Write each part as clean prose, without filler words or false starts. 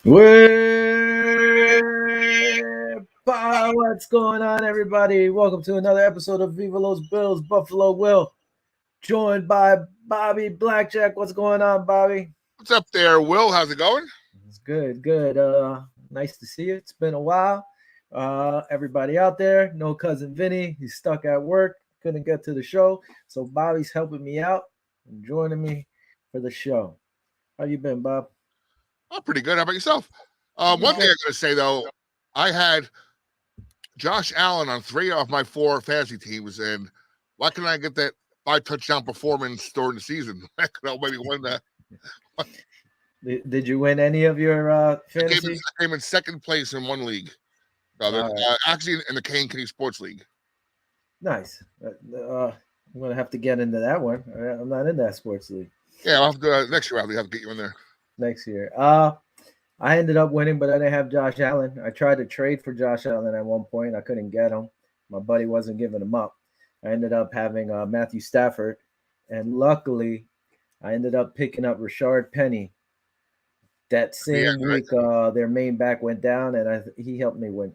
What's going on, everybody? Welcome to another episode of Viva Los Bills, Buffalo Will, joined by Bobby Blackjack. What's going on, Bobby? What's up there, Will? How's it going? It's good, good. Nice to see you. It's been a while. Everybody out there, no cousin Vinny. He's stuck at work, couldn't get to the show, so Bobby's helping me out and joining me for the show. How you been, Bob? Oh, pretty good. How about yourself? One thing I gotta say though, I had Josh Allen on 3 of my 4 fantasy teams, and why couldn't I get that 5 touchdown performance during the season? I could maybe win that. Did you win any of your fantasy? I came in second place in one league. Actually, in the Kane Sports League. Nice. I'm gonna have to get into that one. I'm not in that sports league. Yeah, I'll have to next year. I'll have to get you in there. Next year. I ended up winning, but I didn't have Josh Allen. I tried to trade for Josh Allen at one point. I couldn't get him. My buddy wasn't giving him up. I ended up having Matthew Stafford, and luckily, I ended up picking up Rashard Penny. That same week, their main back went down, and he helped me win.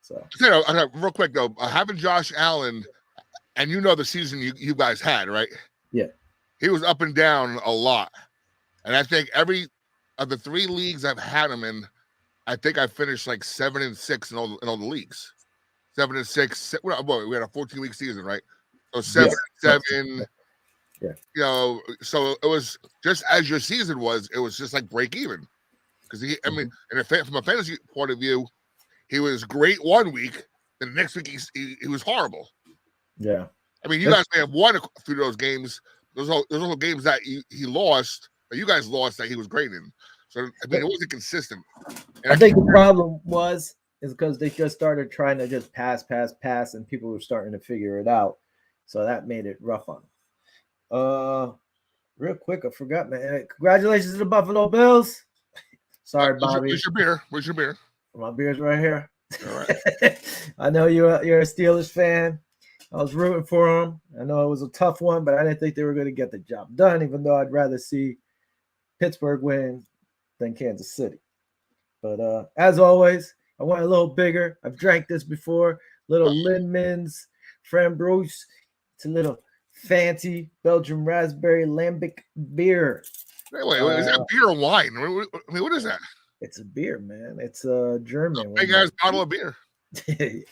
So, real quick though, having Josh Allen, and the season you guys had, right? Yeah, he was up and down a lot, and I think every of the 3 leagues I've had him in, I think I finished like 7-6 in all the leagues. 7-6. Well, we had a 14-week season, right? So 7-7. Yeah. So it was just as your season was. It was just like break even, because from a fantasy point of view, he was great one week. Then the next week he was horrible. Yeah. I mean, you guys may have won through those games. Those little games that he lost, that you guys lost, that he was great in. So I mean, it wasn't consistent. And I think the problem is because they just started trying to just pass, and people were starting to figure it out. So that made it rough on them. Real quick, I forgot, man. Congratulations to the Buffalo Bills. Sorry, Bobby. Where's your beer? My beer's right here. All right. I know you're a Steelers fan. I was rooting for them. I know it was a tough one, but I didn't think they were going to get the job done, even though I'd rather see Pittsburgh win than Kansas City. But as always, I went a little bigger. I've drank this before. Little Lindman's Framboise. It's a little fancy Belgian raspberry lambic beer. Wait, is that beer or wine? I mean, what is that? It's a beer, man. It's a German. Big ass bottle of beer.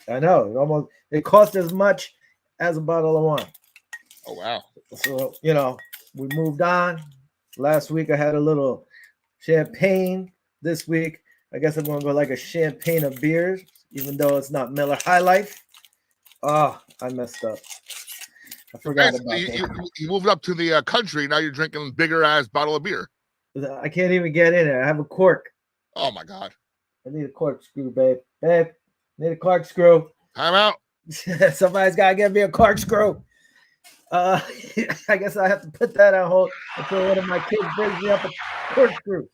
I know. It cost as much as a bottle of wine. Oh wow. So, we moved on. Last week I had a little champagne. This week, I guess I'm going to go like a champagne of beers, even though it's not Miller High Life. Oh, I messed up. I forgot about that. You moved up to the country. Now you're drinking bigger ass bottle of beer. I can't even get in it. I have a cork. Oh my God. I need a corkscrew, babe. I need a corkscrew. Time out. Somebody's got to give me a corkscrew. I guess I have to put that on hold until one of my kids brings me up a corkscrew.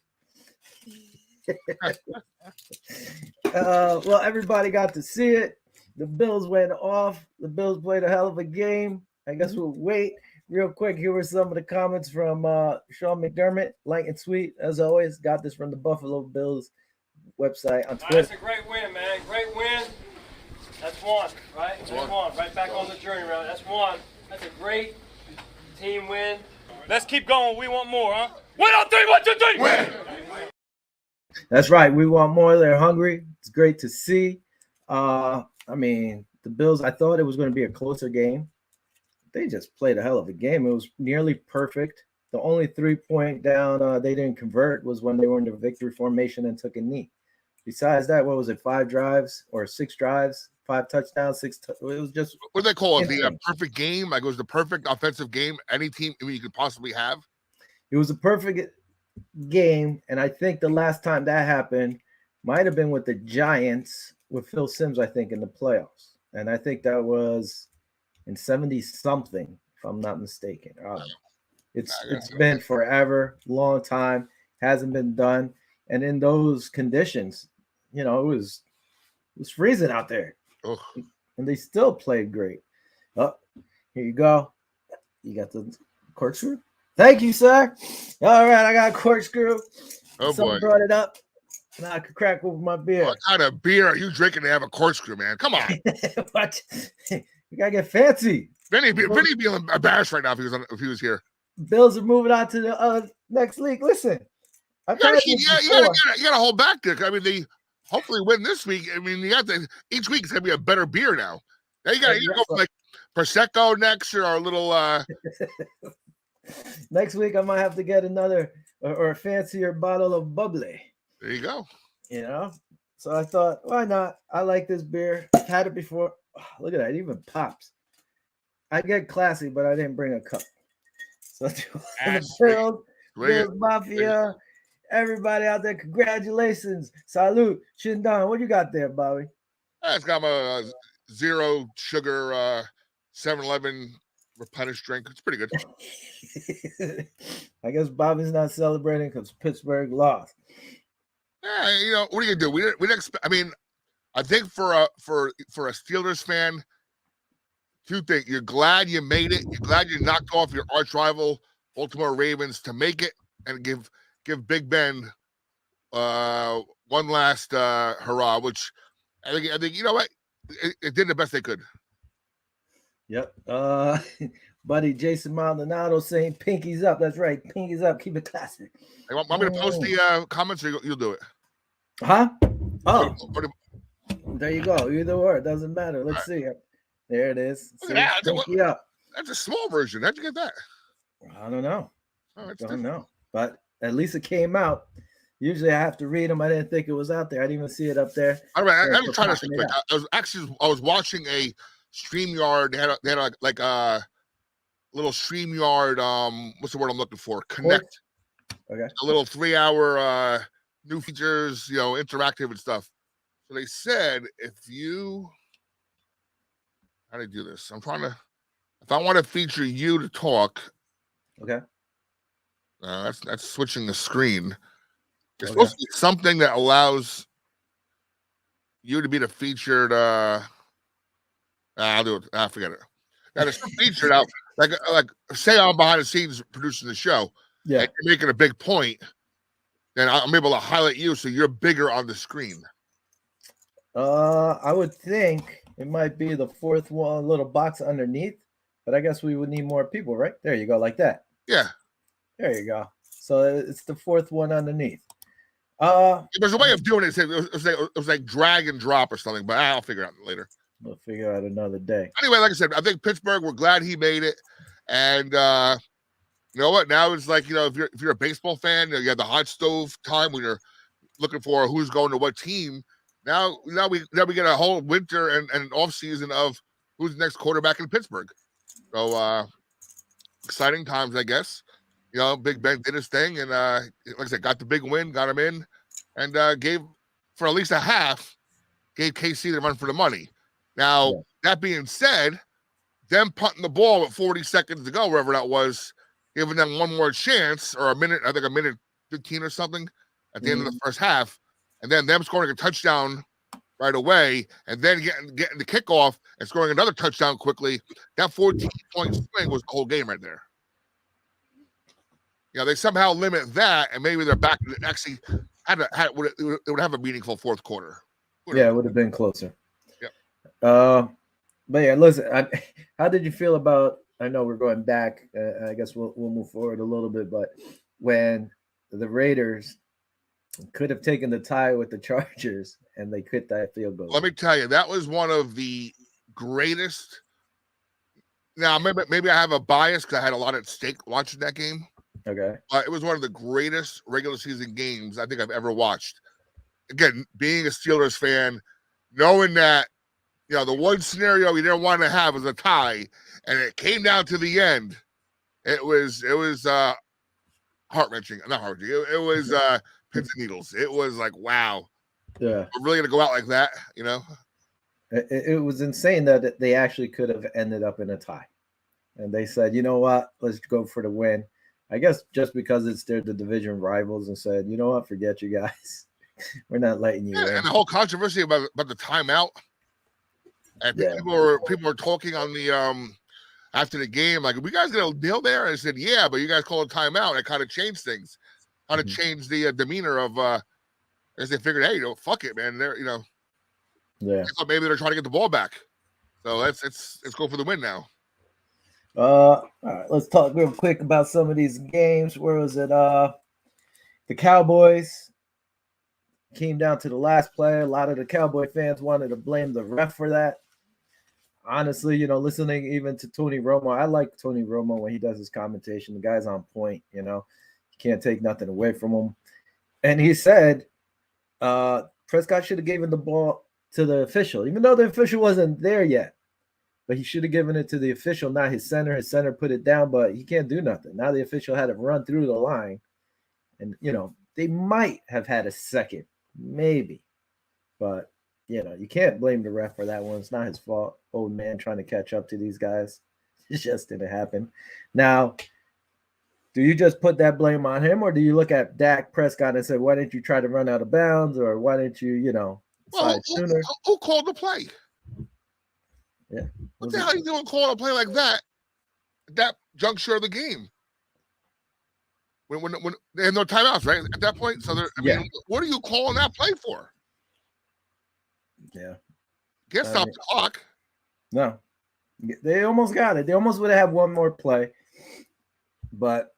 Well, everybody got to see it. The Bills went off. The Bills played a hell of a game. I guess we'll wait. Real quick, here were some of the comments from Sean McDermott, light and sweet, as always. Got this from the Buffalo Bills website on Twitter. That's a great win, man. Great win. That's one, right? That's one. Right back on the journey round. That's one. That's a great team win. Let's keep going. We want more, huh? 1, 2, 3, 1, 2, 3. Win. That's right. We want more. They're hungry. It's great to see. I mean, the Bills, I thought it was going to be a closer game. They just played a hell of a game. It was nearly perfect. The only 3-point down they didn't convert was when they were in the victory formation and took a knee. Besides that, what was it, 5 drives or 6 drives, 5 touchdowns, it was just. What do they call it? The perfect game? Like it was the perfect offensive game any team you could possibly have? It was a perfect game, and I think the last time that happened might have been with the Giants with Phil Simms, I think, in the playoffs. And I think that was in 70-something, if I'm not mistaken. It's been forever, long time, hasn't been done. And in those conditions, it was freezing out there. Ugh. And they still played great. Oh, here you go. You got the corkscrew? Thank you, sir. All right, I got a corkscrew. Oh Someone boy. brought it up. Now I could crack open my beer. What kind of beer are you drinking to have a corkscrew, man? Come on. What? You gotta get fancy. Vinny be embarrassed right now if he was here. Bills are moving on to the next league. Listen, I've heard You this before. gotta hold back there. I mean, they hopefully win this week. I mean, you have to each week is gonna be a better beer now. Now you gotta go for like Prosecco next or a little Next week I might have to get another or a fancier bottle of bubbly. There you go. You know? So I thought, why not? I like this beer. I've had it before. Oh, look at that, it even pops. I get classy, but I didn't bring a cup. So the Bills Mafia, everybody out there, congratulations. Salute. Shindan, what you got there, Bobby? It's got my zero sugar 7-Eleven replenished drink. It's pretty good. I guess Bobby's not celebrating because Pittsburgh lost. Yeah, you know, what are you gonna do? We didn't expect. I mean, I think for a Steelers fan, two things: you're glad you made it. You're glad you knocked off your arch rival Baltimore Ravens to make it, and give Big Ben one last hurrah. Which I think you know what, it did the best they could. Yep. Buddy Jason Maldonado saying pinkies up. That's right. Pinkies up. Keep it classic. Hey, want me to post the comments or you'll do it? Huh? Oh. There you go. Either or. It doesn't matter. Let's see. There it is. See, pinky up. That's a small version. How'd you get that? I don't know. Oh, don't know. But at least it came out. Usually I have to read them. I didn't think it was out there. I didn't even see it up there. All right. I'm trying to quick. I was watching a StreamYard. They had like a little StreamYard, what's the word I'm looking for? Connect. Okay. A little 3-hour new features, you know, interactive and stuff. So they said how do I do this? If I want to feature you to talk. Okay. That's switching the screen. It's supposed to be something that allows you to be the featured I'll do it. Forget it. Now it's featured out like say I'm behind the scenes producing the show. Yeah. And you're making a big point, then I'm able to highlight you so you're bigger on the screen. I would think it might be the fourth one, little box underneath, but I guess we would need more people, right? There you go, like that. Yeah. There you go. So it's the fourth one underneath. There's a way of doing it. It was like drag and drop or something, but I'll figure it out later. We'll figure out another day. Anyway, like I said, I think Pittsburgh, we're glad he made it. And you know what? Now it's like, you know, if you're a baseball fan, you have the hot stove time when you're looking for who's going to what team. Now we get a whole winter and off season of who's the next quarterback in Pittsburgh. So exciting times, I guess. You know, Big Ben did his thing, and like I said, got the big win, got him in, and gave for at least a half, gave KC the run for the money. Now that being said, them punting the ball with 40 seconds to go, wherever that was, giving them one more chance, or a minute 15 or something at the end of the first half, and then them scoring a touchdown right away, and then getting the kickoff and scoring another touchdown quickly. That 14-point swing was the whole game right there. You know, they somehow limit that, and maybe they're back. Actually, it would have a meaningful fourth quarter. It would have been closer. Yep. But yeah, listen. How did you feel about? I know we're going back. I guess we'll move forward a little bit, but when the Raiders could have taken the tie with the Chargers and they quit that field goal. Let me tell you, that was one of the greatest. Now, maybe I have a bias because I had a lot at stake watching that game. Okay. It was one of the greatest regular season games I think I've ever watched. Again, being a Steelers fan, knowing that, you know, the one scenario you didn't want to have was a tie, and it came down to the end. It was heart-wrenching. Not heart-wrenching. It was pins and needles. It was like, wow. Yeah. We're really going to go out like that, you know? It was insane that they actually could have ended up in a tie. And they said, you know what? Let's go for the win. I guess just because they're the division rivals and said, you know what? Forget you guys. We're not letting you in. And the whole controversy about the timeout. And people were talking on the after the game, like, are we guys gonna kneel there? And I said, yeah, but you guys call a timeout. It kind of changed things. how to change the demeanor of as they figured, hey, fuck it, man. They're Yeah. maybe they're trying to get the ball back. So let's go for the win now. All right, let's talk real quick about some of these games. Where was it? The Cowboys came down to the last play. A lot of the Cowboy fans wanted to blame the ref for that. Honestly, listening even to Tony Romo, I like Tony Romo when he does his commentation. The guy's on point, you can't take nothing away from him. And he said Prescott should have given the ball to the official, even though the official wasn't there yet. But he should have given it to the official, not his center. His center put it down, but he can't do nothing. Now the official had to run through the line. And, they might have had a second, maybe. But, you can't blame the ref for that one. It's not his fault. Old man trying to catch up to these guys. It just didn't happen. Now, do you just put that blame on him, or do you look at Dak Prescott and say, why didn't you try to run out of bounds, or why didn't you, slide sooner? Who called the play? Yeah. What the hell are you doing calling a play like that at that juncture of the game? When they have no timeouts, right? At that point. So what are you calling that play for? Yeah. Can't stop the clock. No. They almost got it. They almost would have had one more play. But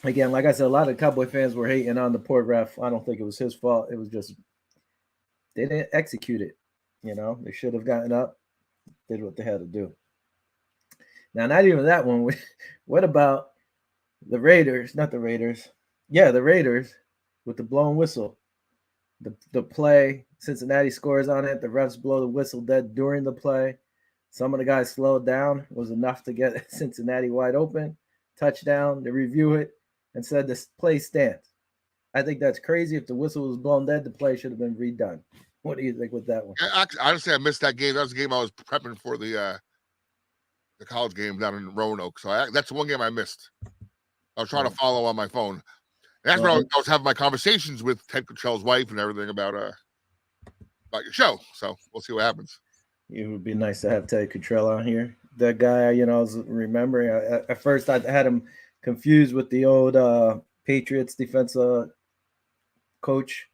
again, like I said, a lot of Cowboy fans were hating on the poor ref. I don't think it was his fault. It was just they didn't execute it. They should have gotten up, did what they had to do. Now, not even that one. What about the Raiders? Not the Raiders. Yeah, the Raiders with the blown whistle. The play, Cincinnati scores on it. The refs blow the whistle dead during the play. Some of the guys slowed down. It was enough to get Cincinnati wide open. Touchdown. They review it and said this play stands. I think that's crazy. If the whistle was blown dead, the play should have been redone. What do you think with that one? Honestly, I missed that game. That was the game I was prepping for the college game down in Roanoke. So that's one game I missed. I was trying to follow on my phone. And that's where I was having my conversations with Ted Cottrell's wife and everything about your show. So we'll see what happens. It would be nice to have Ted Cottrell on here. That guy, I was remembering. At first, I had him confused with the old Patriots defensive coach.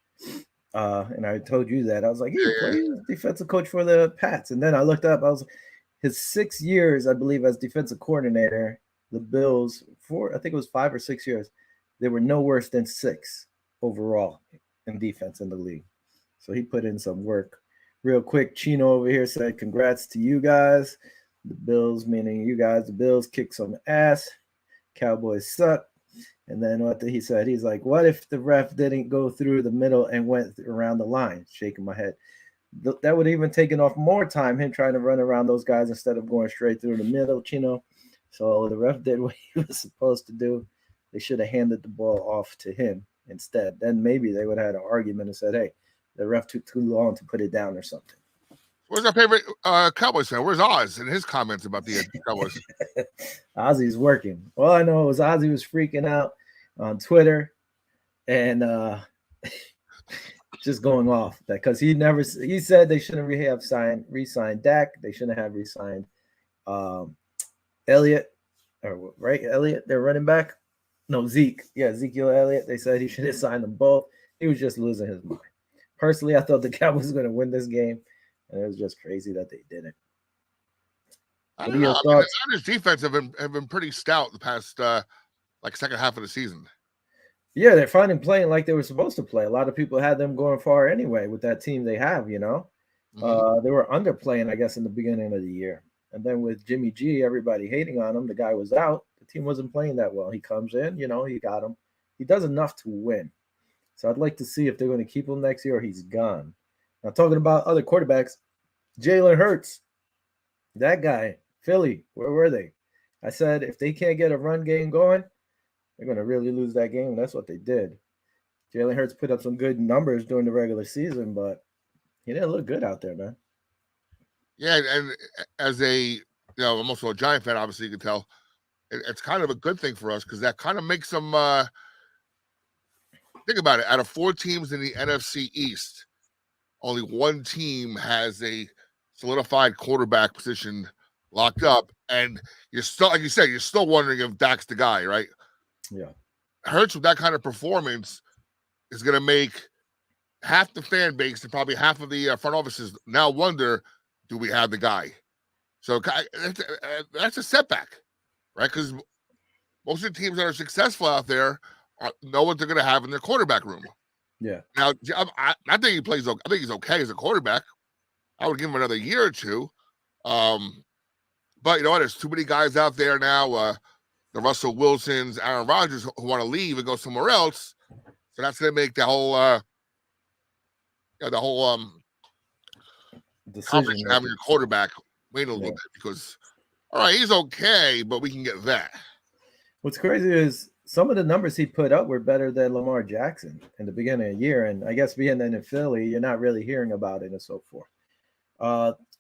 And I told you that. I was like, he played defensive coach for the Pats. And then I looked up. His 6 years, I believe, as defensive coordinator, the Bills, I think it was 5 or 6 years, they were no worse than 6 overall in defense in the league. So he put in some work. Real quick, Chino over here said, congrats to you guys. The Bills, meaning you guys, the Bills kick some ass. Cowboys suck. And then what he said, he's like, what if the ref didn't go through the middle and went around the line? Shaking my head. That would even taken off more time, him trying to run around those guys instead of going straight through the middle, Chino. So the ref did what he was supposed to do. They should have handed the ball off to him instead. Then maybe they would have had an argument and said, hey, the ref took too long to put it down or something. Where's our favorite Cowboys fan? Where's Oz and his comments about the Cowboys? Ozzy's working. All I know is Ozzy was freaking out on Twitter and just going off because he said they shouldn't have re-signed Dak. They shouldn't have re-signed Elliott, Elliott, their running back. No, Zeke. Yeah, Ezekiel Elliott. They said he should have signed them both. He was just losing his mind. Personally, I thought the Cowboys were going to win this game, and it was just crazy that they didn't. I don't know. The Niners defense have been pretty stout the past second half of the season. Yeah, they're finally playing like they were supposed to play. A lot of people had them going far anyway with that team they have, Mm-hmm. They were underplaying, I guess, in the beginning of the year. And then with Jimmy G, everybody hating on him, the guy was out. The team wasn't playing that well. He comes in, he got him. He does enough to win. So I'd like to see if they're going to keep him next year or he's gone. Now, talking about other quarterbacks, Jaylen Hurts, that guy, Philly, where were they? I said if they can't get a run game going, they're going to really lose that game. That's what they did. Jaylen Hurts put up some good numbers during the regular season, but he didn't look good out there, man. Yeah, and as I'm also a Giant fan, obviously you can tell. It's kind of a good thing for us because that kind of makes them think about it. Out of 4 teams in the NFC East, only one team has a solidified quarterback position locked up, and you're still, like you said, you're still wondering if Dak's the guy, right? Yeah. Hurts with that kind of performance is going to make half the fan base and probably half of the front offices now wonder, do we have the guy? So that's a setback, right? Because most of the teams that are successful out there know what they're going to have in their quarterback room. Yeah. Now, I think he plays. I think he's okay as a quarterback. I would give him another year or two. But you know what? There's too many guys out there now. The Russell Wilsons, Aaron Rodgers, who want to leave and go somewhere else. So that's going to make the whole, Decision having your quarterback wait a little bit because, all right, he's okay, but we can get that. What's crazy is some of the numbers he put up were better than Lamar Jackson in the beginning of the year. And I guess being in Philly, you're not really hearing about it and so forth.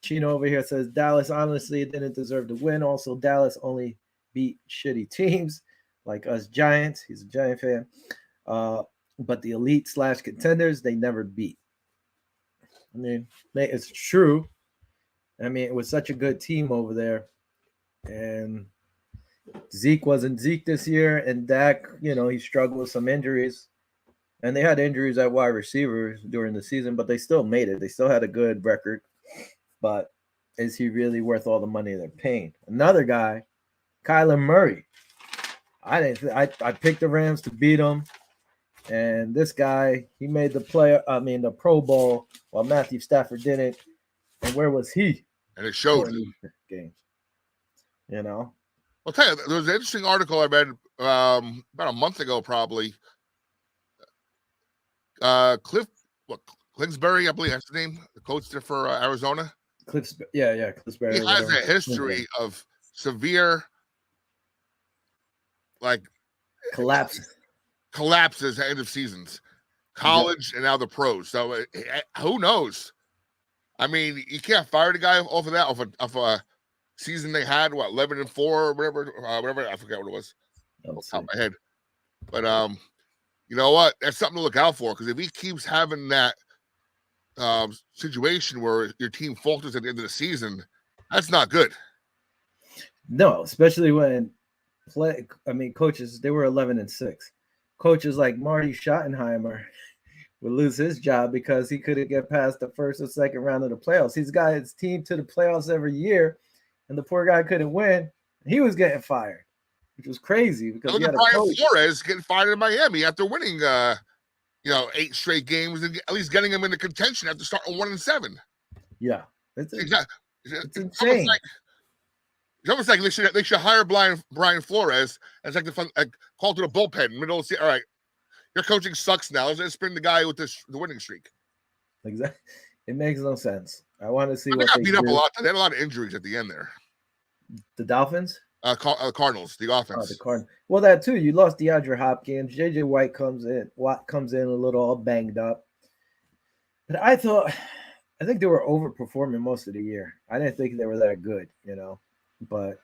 Chino over here says Dallas honestly didn't deserve to win. Also, Dallas only beat shitty teams like us Giants. He's a Giant fan. But the elite / contenders, they never beat. I mean, it's true. I mean, it was such a good team over there. And Zeke wasn't Zeke this year. And Dak, he struggled with some injuries. And they had injuries at wide receivers during the season, but they still made it. They still had a good record. But is he really worth all the money they're paying? Another guy, Kyler Murray. I picked the Rams to beat him. And this guy, he made the Pro Bowl while Matthew Stafford didn't. And where was he? And it showed games. I'll tell you, there was an interesting article I read about a month ago, probably. Kingsbury, I believe that's his name, the coach there for Arizona. Kingsbury. He has a history of severe, collapses at end of seasons, college and now the pros. So who knows? I mean, you can't fire the guy off of that, off a season they had, 11-4 or whatever, I forget what it was off the top of my head. But you know what? That's something to look out for, because if he keeps having that situation where your team falters at the end of the season, that's not good. No, especially when coaches, they were 11-6. Coaches like Marty Schottenheimer would lose his job because he couldn't get past the first or second round of the playoffs. He's got his team to the playoffs every year, and the poor guy couldn't win. He was getting fired, which was crazy because look at Brian Flores getting fired in Miami after winning 8 straight games and at least getting him into contention after starting 1-7. Yeah, it's insane. It's almost like they should hire Brian Flores and it's like call to the bullpen middle of the season. All right, your coaching sucks now. Let's bring the guy with the winning streak. Exactly. It makes no sense. I want to see what they got beat up a lot. They had a lot of injuries at the end there. The Dolphins? Cardinals, the offense. The Cardinals. Well, that too. You lost DeAndre Hopkins. JJ Watt comes in a little all banged up. But I think they were overperforming most of the year. I didn't think they were that good, but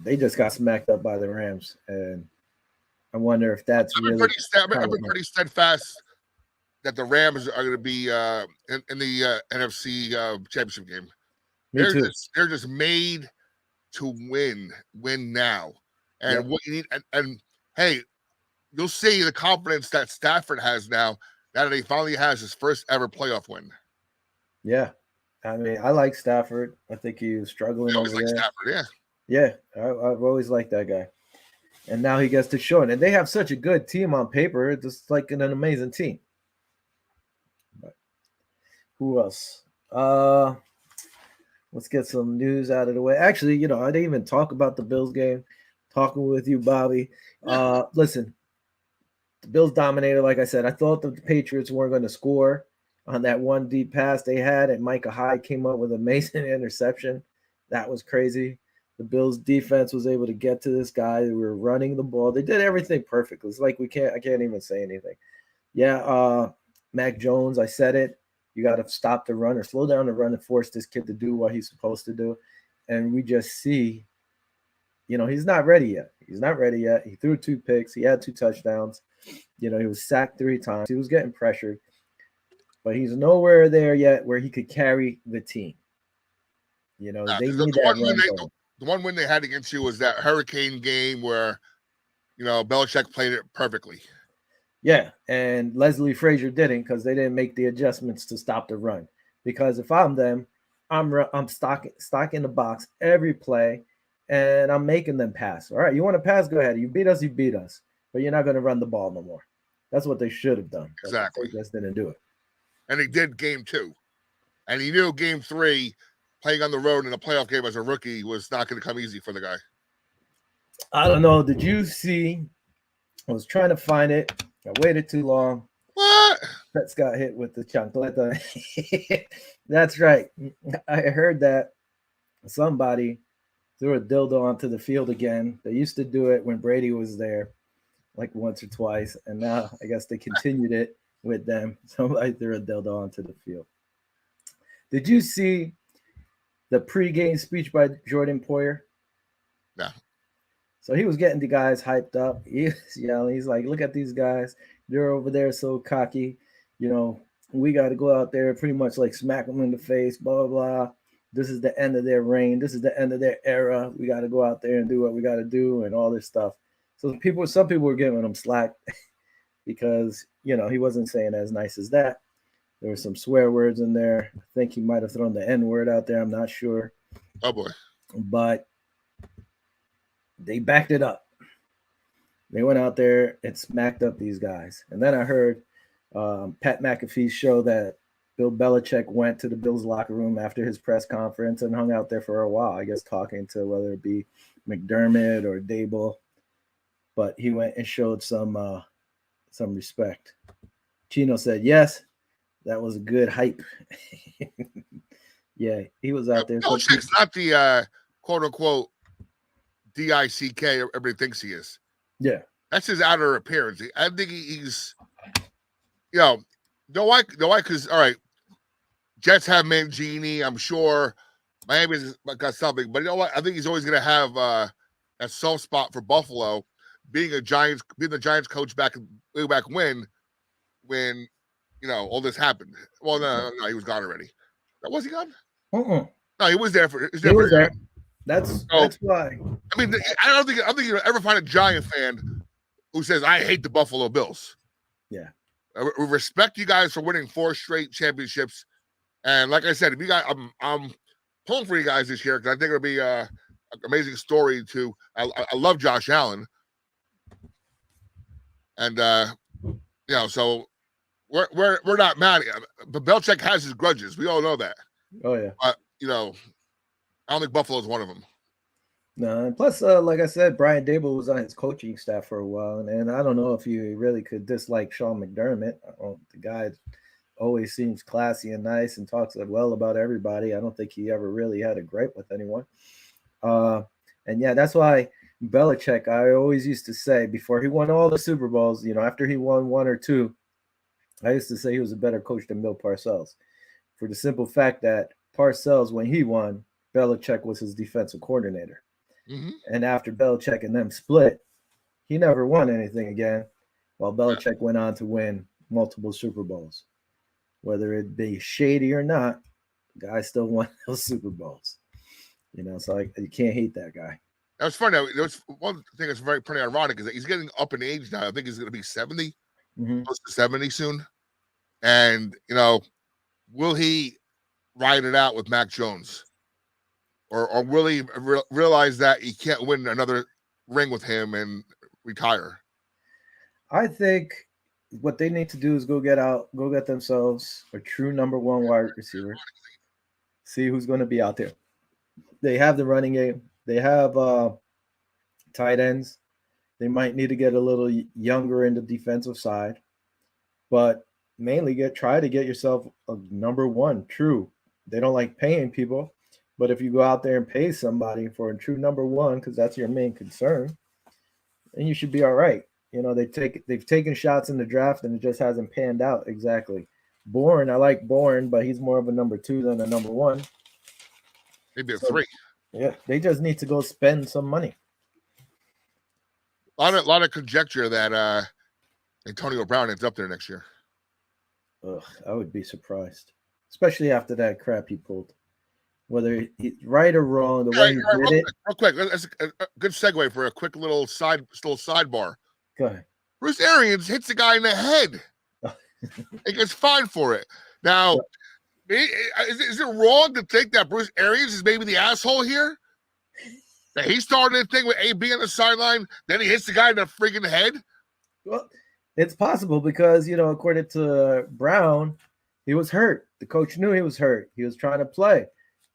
they just got smacked up by the Rams, and I wonder if that's I've been pretty steadfast that the Rams are going to be in the NFC championship game. They're just made to win now, and what you need, and hey, you'll see the confidence that Stafford has now that he finally has his first ever playoff win. Yeah, I mean, I like Stafford. I think he was struggling over there. Stafford, yeah. I've always liked that guy, and now he gets to show it. And they have such a good team on paper. It's just like an amazing team. But who else? Let's get some news out of the way. Actually, I didn't even talk about the Bills game. Talking with you, Bobby. Listen, the Bills dominated. Like I said, I thought the Patriots weren't going to score on that one deep pass they had, and Micah Hyde came up with an amazing interception. That was crazy. The Bills defense was able to get to this guy. They were running the ball. They did everything perfectly. It's like I can't even say anything. Yeah, Mac Jones, I said it. You got to stop the run or slow down the run and force this kid to do what he's supposed to do. And we just see, he's not ready yet. He's not ready yet. He threw 2 picks. He had 2 touchdowns. He was sacked 3 times. He was getting pressured. But he's nowhere there yet where he could carry the team. They need that run. The one win they had against you was that Hurricane game where Belichick played it perfectly. Yeah, and Leslie Frazier didn't because they didn't make the adjustments to stop the run. Because if I'm them, I'm stocking the box every play, and I'm making them pass. All right, you want to pass? Go ahead. You beat us, but you're not going to run the ball no more. That's what they should have done. Exactly. They just didn't do it. And he did game 2, and he knew game 3, playing on the road in a playoff game as a rookie was not going to come easy for the guy. I don't know. Did you see? I was trying to find it. I waited too long. What? Pets got hit with the chancleta. That's right. I heard that somebody threw a dildo onto the field again. They used to do it when Brady was there, like once or twice, and now I guess they continued it with them. Somebody threw a dildo onto the field. Did you see the pregame speech by Jordan Poyer? No. So he was getting the guys hyped up. He was yelling. He's like, look at these guys. They're over there so cocky. We got to go out there pretty much like smack them in the face, blah, blah, blah. This is the end of their reign. This is the end of their era. We got to go out there and do what we got to do and all this stuff. So some people were giving him slack because, he wasn't saying as nice as that. There were some swear words in there. I think he might have thrown the N word out there. I'm not sure. Oh, boy. But they backed it up. They went out there and smacked up these guys. And then I heard Pat McAfee's show that Bill Belichick went to the Bills locker room after his press conference and hung out there for a while, I guess, talking to whether it be McDermott or Dable. But he went and showed some respect. Chino said, yes, that was a good hype. Yeah, he was out there. Belichick's not the quote-unquote DICK everybody thinks he is. Yeah. That's his outer appearance. I think he's, know why? Because, all right, Jets have Mangini. I'm sure Miami's got something. But you know what? I think he's always going to have a soft spot for Buffalo, being the Giants coach way back when all this happened. Well, no, he was gone already. Was he gone? Uh-uh. No, he was there for. He was there. That's why. I mean, I don't think you'll ever find a Giant fan who says I hate the Buffalo Bills. Yeah, we respect you guys for winning 4 straight championships, and like I said, if you guys, I'm pulling for you guys this year because I think it'll be an amazing story. I love Josh Allen, and so we're not mad. But Belichick has his grudges. We all know that. Oh yeah. But I don't think Buffalo's one of them. No, and plus, like I said, Brian Dable was on his coaching staff for a while, and I don't know if you really could dislike Sean McDermott. The guy always seems classy and nice and talks well about everybody. I don't think he ever really had a gripe with anyone. And yeah, that's why Belichick, I always used to say before he won all the Super Bowls, after he won 1 or 2, I used to say he was a better coach than Bill Parcells, for the simple fact that Parcells, when he won, Belichick was his defensive coordinator. Mm-hmm. And after Belichick and them split, he never won anything again, while Belichick went on to win multiple Super Bowls. Whether it be shady or not, the guy still won those Super Bowls. So you can't hate that guy. That was funny. There's one thing that's very pretty ironic is that he's getting up in age now. I think he's going to be 70, close to 70 soon. And, will he ride it out with Mac Jones? Or will he realize that he can't win another ring with him and retire? I think what they need to do is go get themselves a true number 1 wide receiver. See who's going to be out there. They have the running game. They have tight ends. They might need to get a little younger in the defensive side, but mainly try to get yourself a number 1 true. They don't like paying people. But if you go out there and pay somebody for a true number 1, because that's your main concern, then you should be all right. They've taken shots in the draft and it just hasn't panned out exactly. Bourne, I like Bourne, but he's more of a number 2 than a number 1. Maybe a 3. Yeah, they just need to go spend some money. A lot of conjecture that Antonio Brown ends up there next year. Ugh, I would be surprised, especially after that crap he pulled. whether he's right or wrong, the way he did it. Real quick. That's a good segue for a quick little sidebar. Go ahead. Bruce Arians hits the guy in the head. He gets fined for it. Now, is it wrong to think that Bruce Arians is maybe the asshole here? That he started a thing with AB on the sideline, then he hits the guy in the freaking head? Well, it's possible because, according to Brown, he was hurt. The coach knew he was hurt. He was trying to play,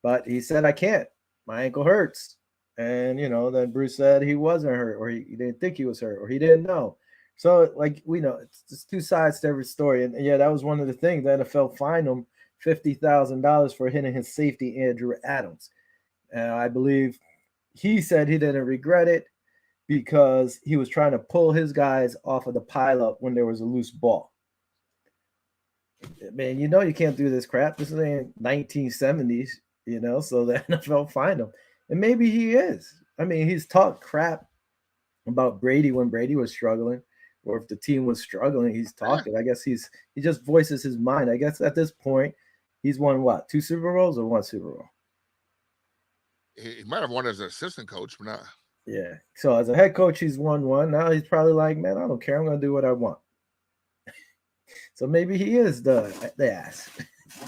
but he said, I can't. My ankle hurts. And, then Bruce said he wasn't hurt, or he didn't think he was hurt, or he didn't know. So, we know it's just two sides to every story. And yeah, that was one of the things. The NFL fined him $50,000 for hitting his safety, Andrew Adams. And I believe he said he didn't regret it because he was trying to pull his guys off of the pileup when there was a loose ball. Man, you can't do this crap. This is in 1970s, so the NFL fined him. And maybe he is. I mean, he's talked crap about Brady when Brady was struggling, or if the team was struggling, he's talking. I guess he just voices his mind. I guess at this point, he's won what, 2 Super Bowls or 1 Super Bowl? He might have won as an assistant coach, but not. Yeah. So as a head coach, he's won 1. Now he's probably like, man, I don't care. I'm going to do what I want. So maybe he is the ass.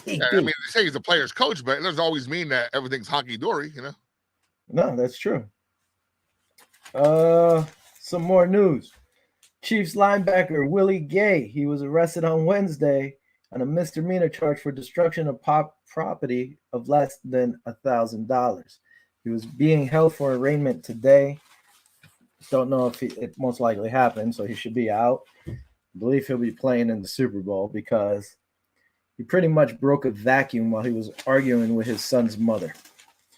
Yeah, I mean, they say he's a player's coach, but it doesn't always mean that everything's honky-dory, No, that's true. Some more news. Chiefs linebacker Willie Gay, he was arrested on Wednesday on a misdemeanor charge for destruction of property of less than $1,000. He was being held for arraignment today. Don't know if it most likely happened, so he should be out. I believe he'll be playing in the Super Bowl because he pretty much broke a vacuum while he was arguing with his son's mother.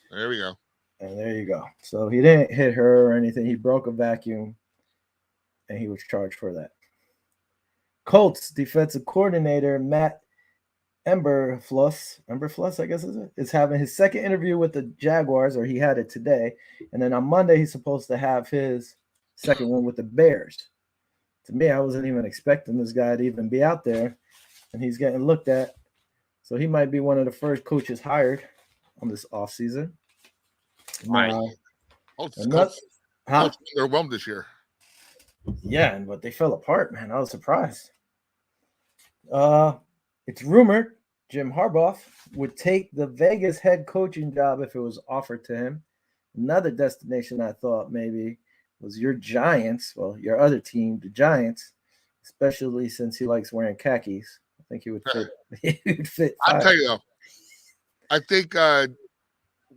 There we go. And there you go. So he didn't hit her or anything. He broke a vacuum, and he was charged for that. Colts defensive coordinator Matt Eberflus, I guess is having his second interview with the Jaguars, or he had it today. And then on Monday, he's supposed to have his second one with the Bears. To me, I wasn't even expecting this guy to even be out there, and he's getting looked at. So he might be one of the first coaches hired on this offseason. Right. Colts overwhelmed this year. Yeah, but they fell apart, man. I was surprised. It's rumored Jim Harbaugh would take the Vegas head coaching job if it was offered to him. Another destination I thought maybe was your Giants. Well, your other team, the Giants, especially since he likes wearing khakis. I think he would fit. He would fit. I'll tell you though. I think I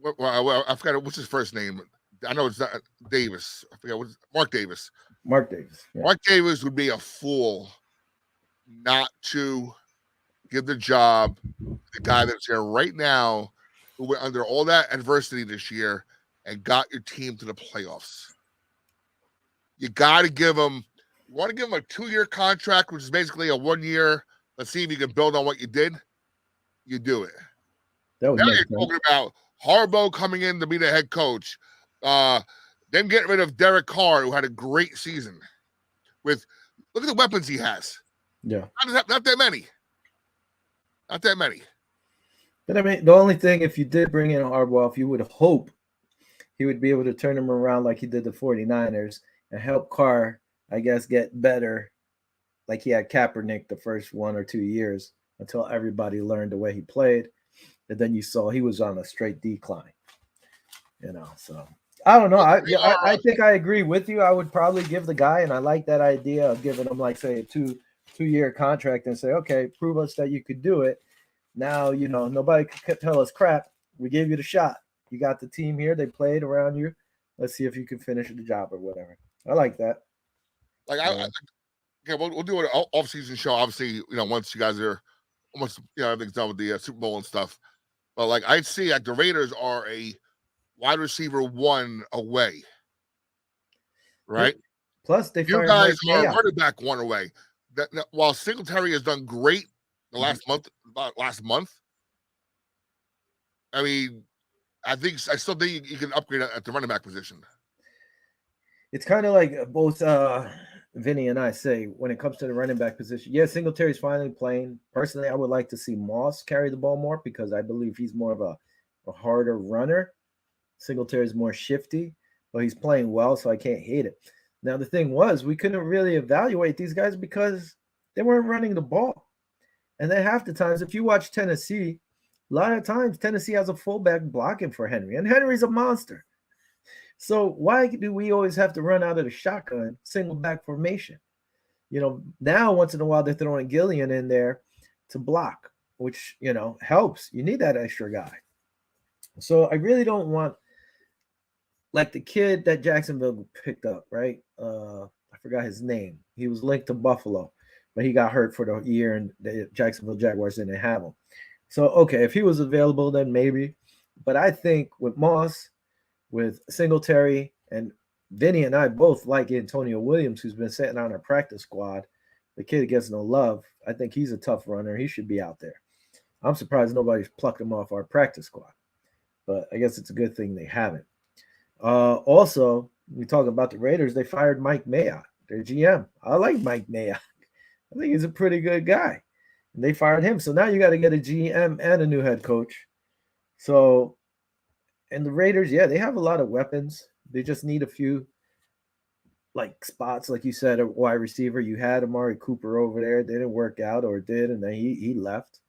forgot what's his first name. I know it's not Davis. I forget Mark Davis. Mark Davis. Yeah. Mark Davis would be a fool not to give the job to the guy that's here right now, who went under all that adversity this year and got your team to the playoffs. You got to give him. You want to give him a 2-year contract, which is basically a 1 year. Let's see if you can build on what you did. You do it. That was now you're talking about Harbaugh coming in to be the head coach. Then get rid of Derek Carr, who had a great season. Look at the weapons he has. Yeah. Not that many. Not that many. But I mean, the only thing, if you did bring in Harbaugh, if you would hope he would be able to turn them around like he did the 49ers and help Carr, I guess, get better like he had Kaepernick the first 1 or 2 years until everybody learned the way he played. And then you saw he was on a straight decline. So I don't know. I think I agree with you. I would probably give the guy, and I like that idea of giving him, like, say, a two-year contract and say, okay, prove us that you could do it. Now, nobody could tell us crap. We gave you the shot. You got the team here. They played around you. Let's see if you can finish the job or whatever. I like that. We'll do an off-season show. Obviously, once you guys are almost, everything's done with the Super Bowl and stuff. But I'd see the Raiders are a wide receiver 1 away, right? Plus, they you guys are running back 1 away. While Singletary has done great the last month, I mean, I still think you can upgrade at the running back position. It's kind of like both Vinny and I say when it comes to the running back position. Yeah, Singletary's finally playing. Personally, I would like to see Moss carry the ball more because I believe he's more of a a harder runner. Singletary's more shifty, but he's playing well, so I can't hate it. Now, the thing was, we couldn't really evaluate these guys because they weren't running the ball. And then half the times, if you watch Tennessee, a lot of times Tennessee has a fullback blocking for Henry, and Henry's a monster. So why do we always have to run out of the shotgun, single back formation? Now once in a while they're throwing Gillian in there to block, which, helps. You need that extra guy. So I really don't want, like the kid that Jacksonville picked up, right? I forgot his name. He was linked to Buffalo, but he got hurt for the year, and the Jacksonville Jaguars didn't have him. So, okay, if he was available, then maybe. But I think with Moss, with Singletary, and Vinny and I both like Antonio Williams, who's been sitting on our practice squad. The kid gets no love. I think he's a tough runner. He should be out there. I'm surprised nobody's plucked him off our practice squad. But I guess it's a good thing they haven't. Also, we talk about the Raiders. They fired Mike Mayock, their GM. I like Mike Mayock. I think he's a pretty good guy. And they fired him. So now you got to get a GM and a new head coach. So, and the Raiders, yeah, they have a lot of weapons. They just need a few, like, spots, like you said, a wide receiver. You had Amari Cooper over there. It didn't work out, or it did, and then he left.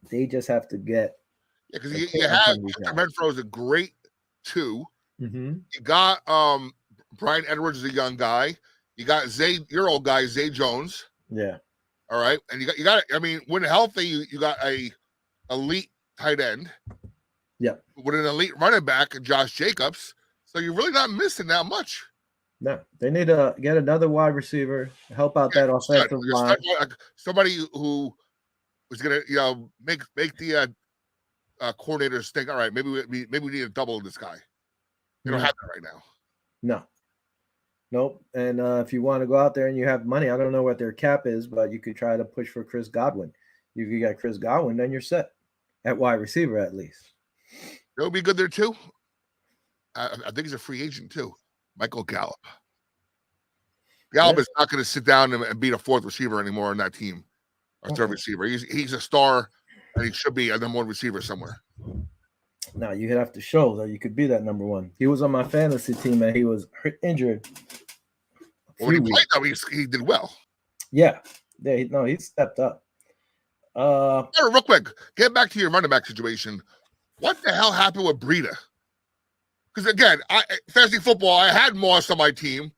They just have to get. Yeah, because you have Renfro is a great 2. Mm-hmm. You got Brian Edwards is a young guy. You got your old guy, Zay Jones. Yeah. All right. And you got I mean, when healthy, you got a elite tight end. Yeah. With an elite running back, Josh Jacobs. So you're really not missing that much. No, they need to get another wide receiver, help out that offensive line. Somebody who was going to, make the coordinators think, all right, maybe we need to double this guy. They don't have that right now. Nope. And if you want to go out there and you have money, I don't know what their cap is, but you could try to push for Chris Godwin. You could get Chris Godwin, then you're set at wide receiver at least. It would be good there too. I think he's a free agent too. Michael Gallup. Gallup is not going to sit down and be a 4th receiver anymore on that team, or 3rd receiver. He's a star, and he should be a number 1 receiver somewhere. Now you have to show that you could be that number 1. He was on my fantasy team, and he was injured. When he played, though, he did well. Yeah, he stepped up. Real quick, get back to your running back situation. What the hell happened with Breida? Because again, fantasy football, I had Moss on my team.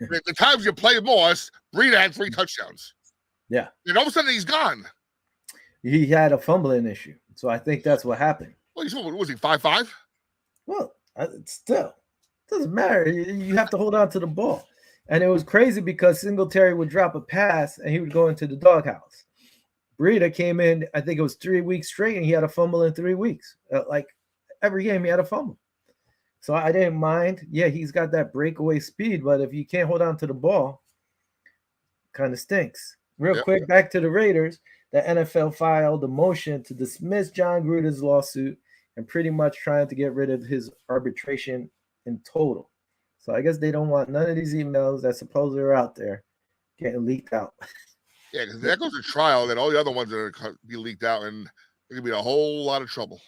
The times you played Moss, Breida had 3 touchdowns. Yeah. And all of a sudden he's gone. He had a fumbling issue. So I think that's what happened. Well, was he 5'5"? Well, still, doesn't matter. You have to hold on to the ball. And it was crazy because Singletary would drop a pass and he would go into the doghouse. Breida came in, I think it was 3 weeks straight, and he had a fumble in 3 weeks. Like every game, he had a fumble. So I didn't mind. Yeah, he's got that breakaway speed, but if you can't hold on to the ball, kind of stinks. Real quick, back to the Raiders. The NFL filed a motion to dismiss John Gruden's lawsuit and pretty much trying to get rid of his arbitration in total. So I guess they don't want none of these emails that supposedly are out there getting leaked out. Yeah, because that goes to trial, then all the other ones are going to be leaked out, and there's going to be a whole lot of trouble.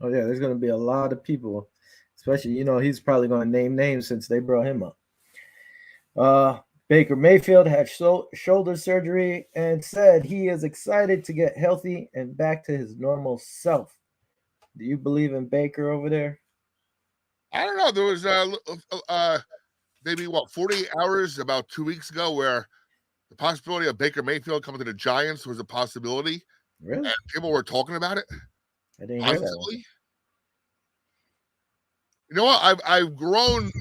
Oh, yeah, there's going to be a lot of people, especially, he's probably going to name names since they brought him up. Baker Mayfield had shoulder surgery and said he is excited to get healthy and back to his normal self. Do you believe in Baker over there? I don't know. There was maybe 48 hours about 2 weeks ago where the possibility of Baker Mayfield coming to the Giants was a possibility. Really? And people were talking about it. I didn't hear that one. You know what? I've grown.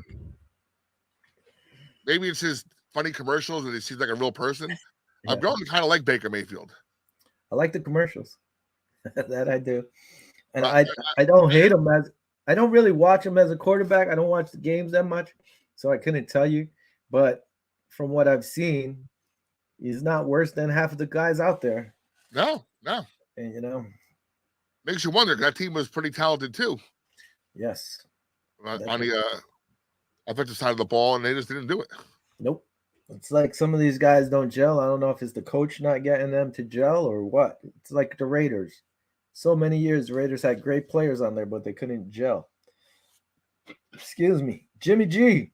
Maybe it's his funny commercials and he seems like a real person. Yeah. I've grown to kind of like Baker Mayfield. I like the commercials. That I do. And I don't hate him I don't really watch him as a quarterback. I don't watch the games that much, so I couldn't tell you. But from what I've seen, he's not worse than half of the guys out there. No. And, makes you wonder. That team was pretty talented, too. Yes. On the offensive side of the ball, and they just didn't do it. Nope. It's like some of these guys don't gel. I don't know if it's the coach not getting them to gel or what. It's like the Raiders. so many years, the Raiders had great players on there, but they couldn't gel. Excuse me. Jimmy G.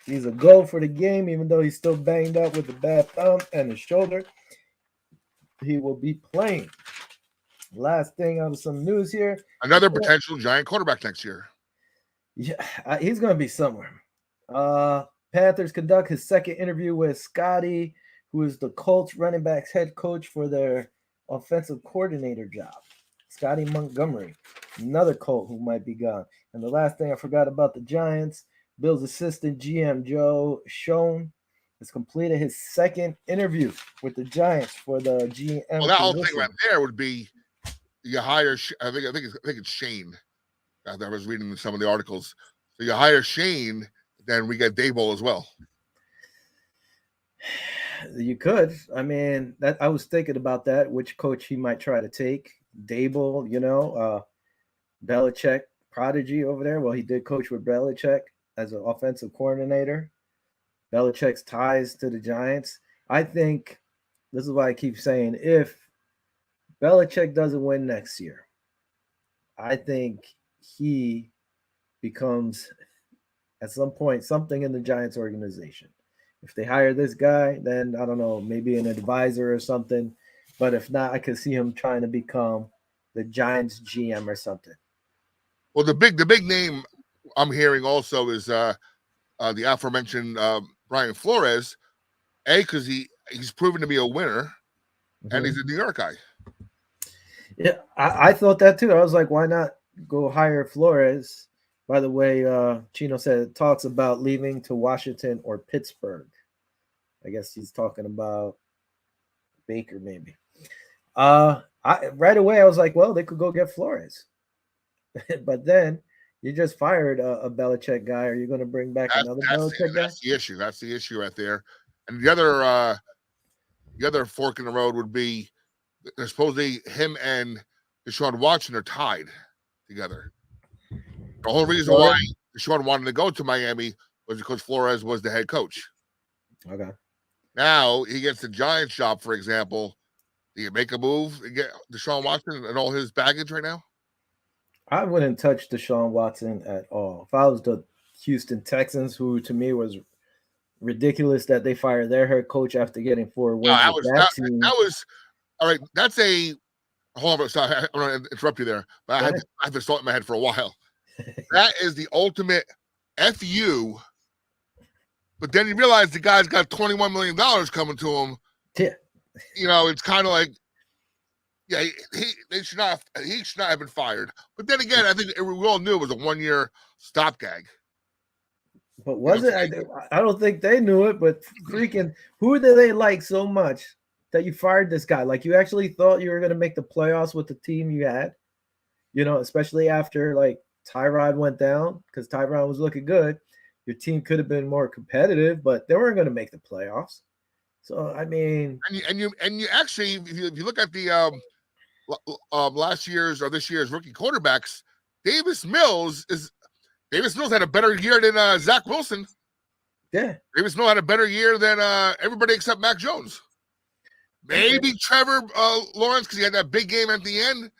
He's a go for the game, even though he's still banged up with the bad thumb and his shoulder. He will be playing. Last thing out of some news here. Another potential Giant quarterback next year. Yeah, he's going to be somewhere. Panthers conduct his second interview with Scotty, who is the Colts running backs head coach for their offensive coordinator job. Scotty Montgomery, another Colt who might be gone. And the last thing I forgot about the Giants, Bill's assistant GM Joe Schoen has completed his second interview with the Giants for the GM. Well, that whole thing right there would be you hire. I think it's Shane. I was reading some of the articles. So you hire Shane, then we get Dable as well. You could. I mean, that I was thinking about that. Which coach he might try to take? Dable, Belichick prodigy over there. Well, he did coach with Belichick as an offensive coordinator. Belichick's ties to the Giants. I think this is why I keep saying if Belichick doesn't win next year, I think he becomes at some point something in the Giants organization. If they hire this guy, then I don't know, maybe an advisor or something. But if not, I could see him trying to become the Giants GM or something. Well, the big name I'm hearing also is the aforementioned Brian Flores, because he's proven to be a winner, and he's a New York guy. Yeah, I thought that too. I was like, why not go hire Flores? By the way, Chino said talks about leaving to Washington or Pittsburgh. I guess he's talking about Baker, maybe. Right away, I was like, well, they could go get Flores. But then you just fired a Belichick guy. Are you going to bring back another Belichick guy? That's the issue. That's the issue right there. And the other fork in the road would be supposedly him and Deshaun Watson are tied together. The whole reason why Deshaun wanted to go to Miami was because Flores was the head coach. Okay. Now he gets the Giants job, for example. Do you make a move and get Deshaun Watson and all his baggage right now? I wouldn't touch Deshaun Watson at all. If I was the Houston Texans, who to me was ridiculous that they fired their head coach after getting 4 wins. That was all right. That's a hold on. Sorry, I don't want to interrupt you there, but I had this thought in my head for a while. That is the ultimate FU. But then you realize the guy's got $21 million coming to him. Yeah. It's kind of like, yeah, he should not have been fired. But then again, I think we all knew it was a 1-year stopgag. But was it? I don't think they knew it. But freaking, who did they like so much that you fired this guy? Like you actually thought you were going to make the playoffs with the team you had, especially after like Tyrod went down because Tyrod was looking good. Your team could have been more competitive, but they weren't going to make the playoffs. So I mean, and you actually, if you look at the last year's or this year's rookie quarterbacks, Davis Mills had a better year than Zach Wilson. Yeah, Davis Mills had a better year than everybody except Mac Jones. Maybe Trevor Lawrence because he had that big game at the end,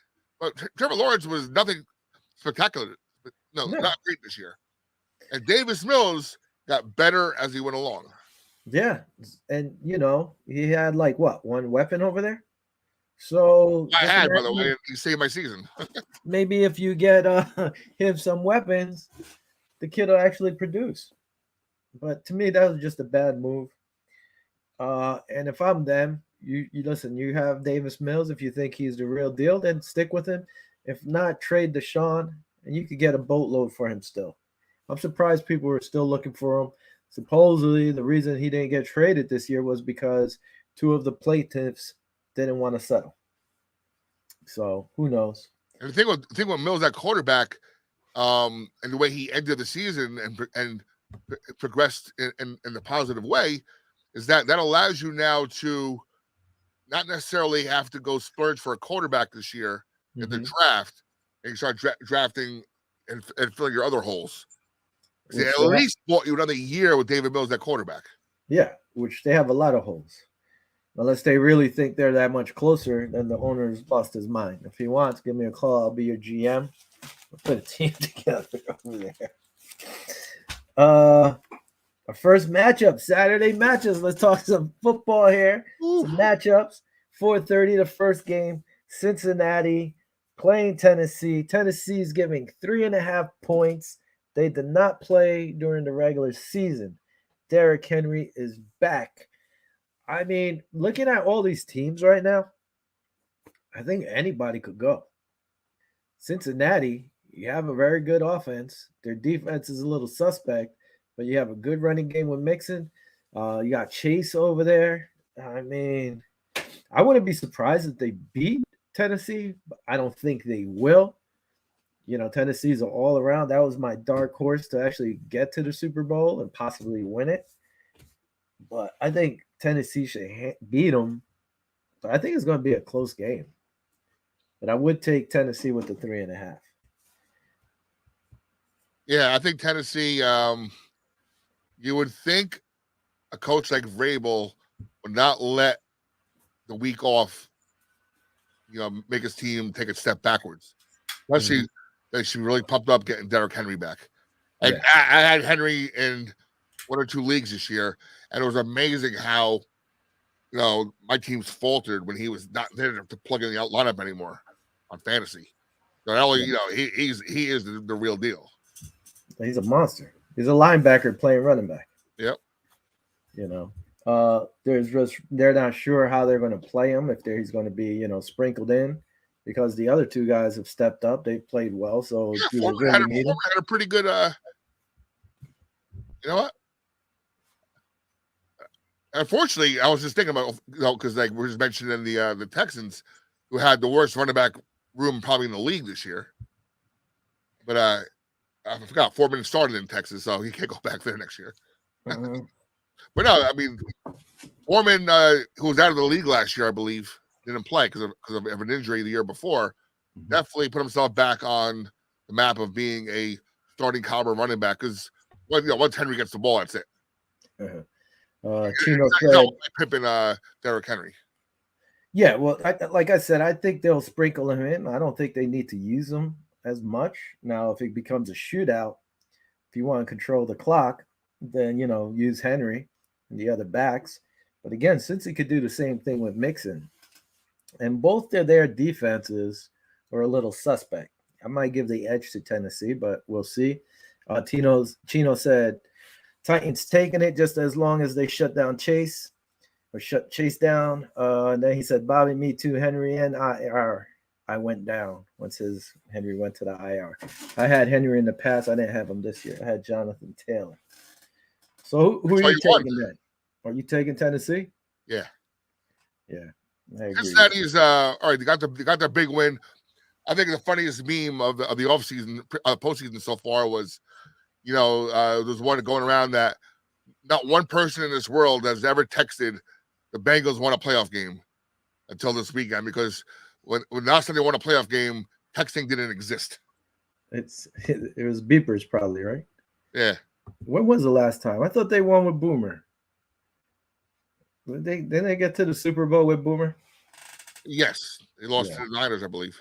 but Trevor Lawrence was nothing spectacular. No, not great this year. And Davis Mills got better as he went along. Yeah, and he had like what, one weapon over there. So I had, by the way, he saved my season. Maybe if you get him some weapons, the kid will actually produce. But to me, that was just a bad move. And if I'm them, you listen. You have Davis Mills. If you think he's the real deal, then stick with him. If not, trade Deshaun, and you could get a boatload for him still. I'm surprised people were still looking for him. Supposedly, the reason he didn't get traded this year was because 2 of the plaintiffs didn't want to settle. So who knows? And the thing with Mills at quarterback, and the way he ended the season and progressed in the positive way, is that allows you now to not necessarily have to go splurge for a quarterback this year in the draft, and you start drafting and filling your other holes. They at least bought you another year with David Mills at quarterback. Yeah, which they have a lot of holes. Unless they really think they're that much closer, then the owner's lost his mind. If he wants, give me a call. I'll be your GM. We'll put a team together over there. Our first matchup, Saturday matchups. Let's talk some football here. Some matchups. 4:30, the first game. Cincinnati playing Tennessee. Tennessee's giving 3.5 points. They did not play during the regular season. Derrick Henry is back. I mean, looking at all these teams right now, I think anybody could go. Cincinnati, you have a very good offense. Their defense is a little suspect, but you have a good running game with Mixon. You got Chase over there. I mean, I wouldn't be surprised if they beat Tennessee, but I don't think they will. You know, Tennessee's all around. That was my dark horse to actually get to the Super Bowl and possibly win it. But I think Tennessee should beat them. But I think it's going to be a close game. But I would take Tennessee with the 3.5. Yeah, I think Tennessee, you would think a coach like Vrabel would not let the week off, make his team take a step backwards. Especially that she really pumped up getting Derrick Henry back. And Yeah. I had Henry in 1 or 2 leagues this year, and it was amazing how, my teams faltered when he was not there to plug in the lineup anymore on fantasy. So not only, he is the real deal. He's a monster. He's a linebacker playing running back. Yep. They're not sure how they're going to play him, if he's going to be, sprinkled in, because the other 2 guys have stepped up. They've played well. So Foreman had a pretty good, you know what? Unfortunately, I was just thinking about, because like we're just mentioning the Texans, who had the worst running back room probably in the league this year. But I forgot Foreman started in Texas, so he can't go back there next year. But no, I mean, Foreman, who was out of the league last year, I believe, didn't play because of an injury the year before. Definitely put himself back on the map of being a starting caliber running back. Because once Henry gets the ball, that's it. Chino said, Pippin, Derrick Henry. Yeah, well, like I said, I think they'll sprinkle him in. I don't think they need to use him as much. Now, if it becomes a shootout, if you want to control the clock, then, use Henry and the other backs. But again, since he could do the same thing with Mixon, and both their defenses are a little suspect. I might give the edge to Tennessee, but we'll see. Chino said, Titans taking it just as long as they shut down Chase or shut Chase down. And then he said, Bobby, me too, Henry and IR. I went down once Henry went to the IR. I had Henry in the past. I didn't have him this year. I had Jonathan Taylor. So who are you taking then? Are you taking Tennessee? Yeah. Yeah. I agree. Cincinnati's all right. They got their big win. I think the funniest meme of the offseason, postseason so far was, there's one going around that not one person in this world has ever texted the Bengals won a playoff game until this weekend, because when last time they won a playoff game, texting didn't exist. It was beepers probably, right? Yeah. When was the last time? I thought they won with Boomer. Didn't they get to the Super Bowl with Boomer? Yes. They lost to the Niners, I believe.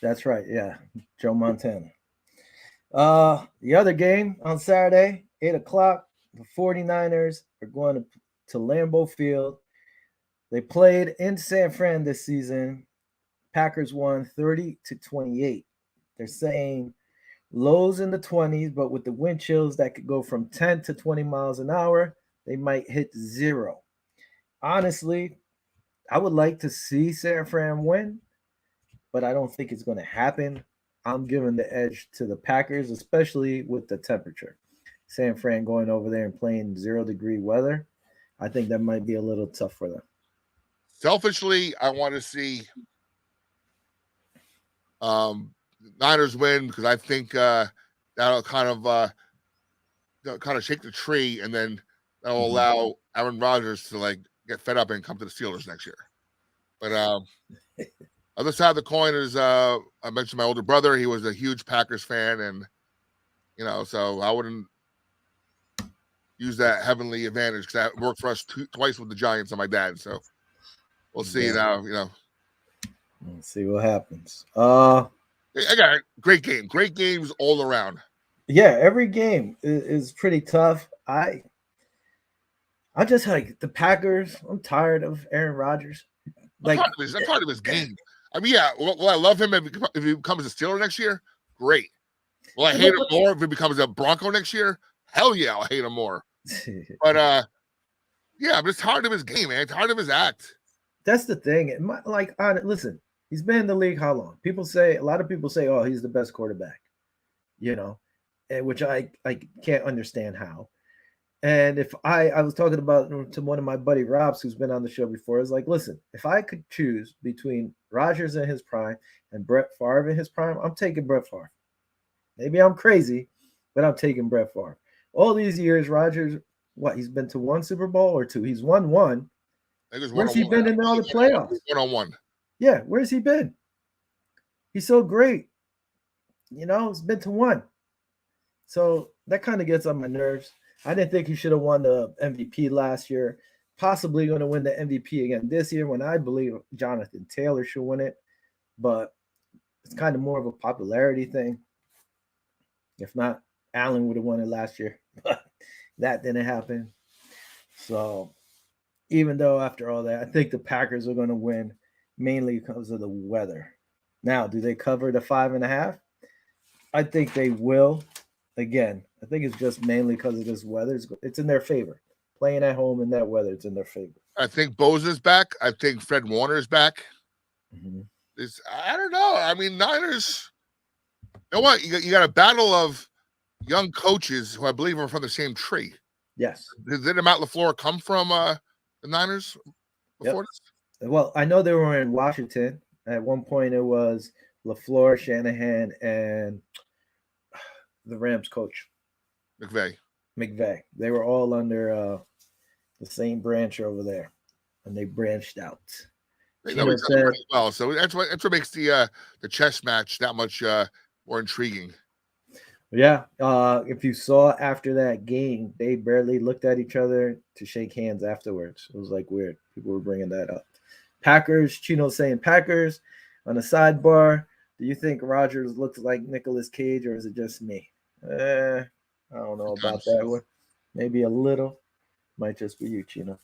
That's right. Yeah. Joe Montana. The other game on Saturday, 8:00, the 49ers are going to Lambeau Field. They played in San Fran this season. Packers won 30-28. They're saying lows in the 20s, but with the wind chills that could go from 10 to 20 miles an hour, they might hit 0. Honestly, I would like to see San Fran win, but I don't think it's going to happen. I'm giving the edge to the Packers, especially with the temperature. San Fran going over there and playing 0-degree weather, I think that might be a little tough for them. Selfishly, I want to see Niners win, because I think that'll kind of shake the tree, and then that'll allow Aaron Rodgers to get fed up and come to the Steelers next year. But other side of the coin is I mentioned my older brother. He was a huge Packers fan, and so I wouldn't use that heavenly advantage, because that worked for us twice with the Giants and my dad. So We'll see now. You know, let's see what happens. I got a great game. Great games all around. Yeah, every game is pretty tough. I just like the Packers. I'm tired of Aaron Rodgers. Like that's part of his game. I mean, yeah. Well, I love him if he becomes a Steeler next year. Great. Well, I hate him more if he becomes a Bronco next year. Hell yeah, I'll hate him more. But yeah, I'm just tired of his game, man. Tired of his act. That's the thing. Listen, he's been in the league how long? A lot of people say, oh, he's the best quarterback. You know, which I can't understand how. And if I was talking about to one of my buddy Robs, who's been on the show before, is like, listen, if I could choose between Rodgers in his prime and Brett Favre in his prime, I'm taking Brett Favre. Maybe I'm crazy, but I'm taking Brett Favre. All these years, Rodgers, he's been to one Super Bowl or two. He's won one. Where's he been in all the playoffs? 1-on-1. Yeah, where's he been? He's so great. You know, he's been to one. So that kind of gets on my nerves. I didn't think he should have won the MVP last year. Possibly going to win the MVP again this year when I believe Jonathan Taylor should win it. But it's kind of more of a popularity thing. If not, Allen would have won it last year. But that didn't happen. So even though after all that, I think the Packers are going to win mainly because of the weather. Now, do they cover the 5.5? I think they will. Again, I think it's just mainly because of this weather. It's in their favor. Playing at home in that weather, it's in their favor. I think Bosa's back. I think Fred Warner's back. Mm-hmm. I don't know. I mean, Niners, you know what? You got a battle of young coaches who I believe are from the same tree. Yes. Did Matt LaFleur come from the Niners before this? Well, I know they were in Washington. At one point, it was LaFleur, Shanahan, and the Rams coach. McVay. They were all under the same branch over there, and they branched out. They know each other pretty well, so that's what makes the chess match that much more intriguing. Yeah, if you saw after that game, they barely looked at each other to shake hands afterwards. It was like weird. People were bringing that up. Packers, Chino saying Packers. On the sidebar, do you think Rodgers looks like Nicolas Cage, or is it just me? I don't know about that one. Maybe a little. Might just be you, Chino.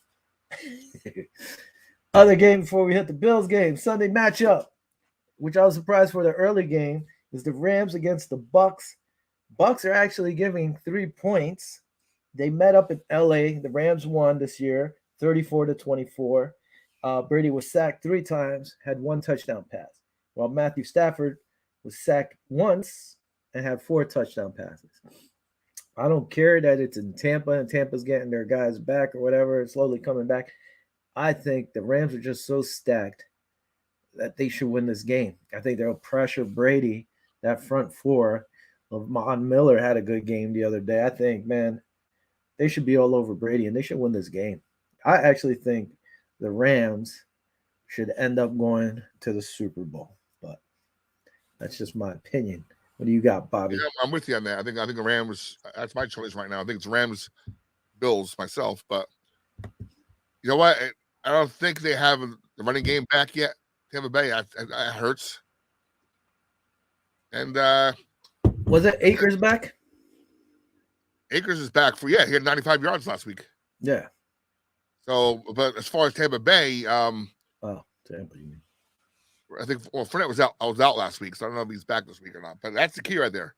Other game before we hit the Bills game, Sunday matchup, which I was surprised for the early game, is the Rams against the Bucks. Bucks are actually giving 3 points. They met up in LA. The Rams won this year, 34-24. Brady was sacked 3 times, had 1 touchdown pass, while Matthew Stafford was sacked once and had 4 touchdown passes. I don't care that it's in Tampa and Tampa's getting their guys back or whatever, slowly coming back. I think the Rams are just so stacked that they should win this game. I think they'll pressure Brady, that front four. Von Miller had a good game the other day. I think, man, they should be all over Brady, and they should win this game. I actually think the Rams should end up going to the Super Bowl, but that's just my opinion. What do you got, Bobby? Yeah, I'm with you on that. I think the Rams. That's my choice right now. I think it's Rams, Bills myself. But you know what? I don't think they have the running game back yet. Tampa Bay, it hurts. And was it Akers back? Akers is back he had 95 yards last week. Yeah. So, but as far as Tampa Bay, Tampa, you mean? I think Fournette was out. I was out last week, so I don't know if he's back this week or not. But that's the key right there,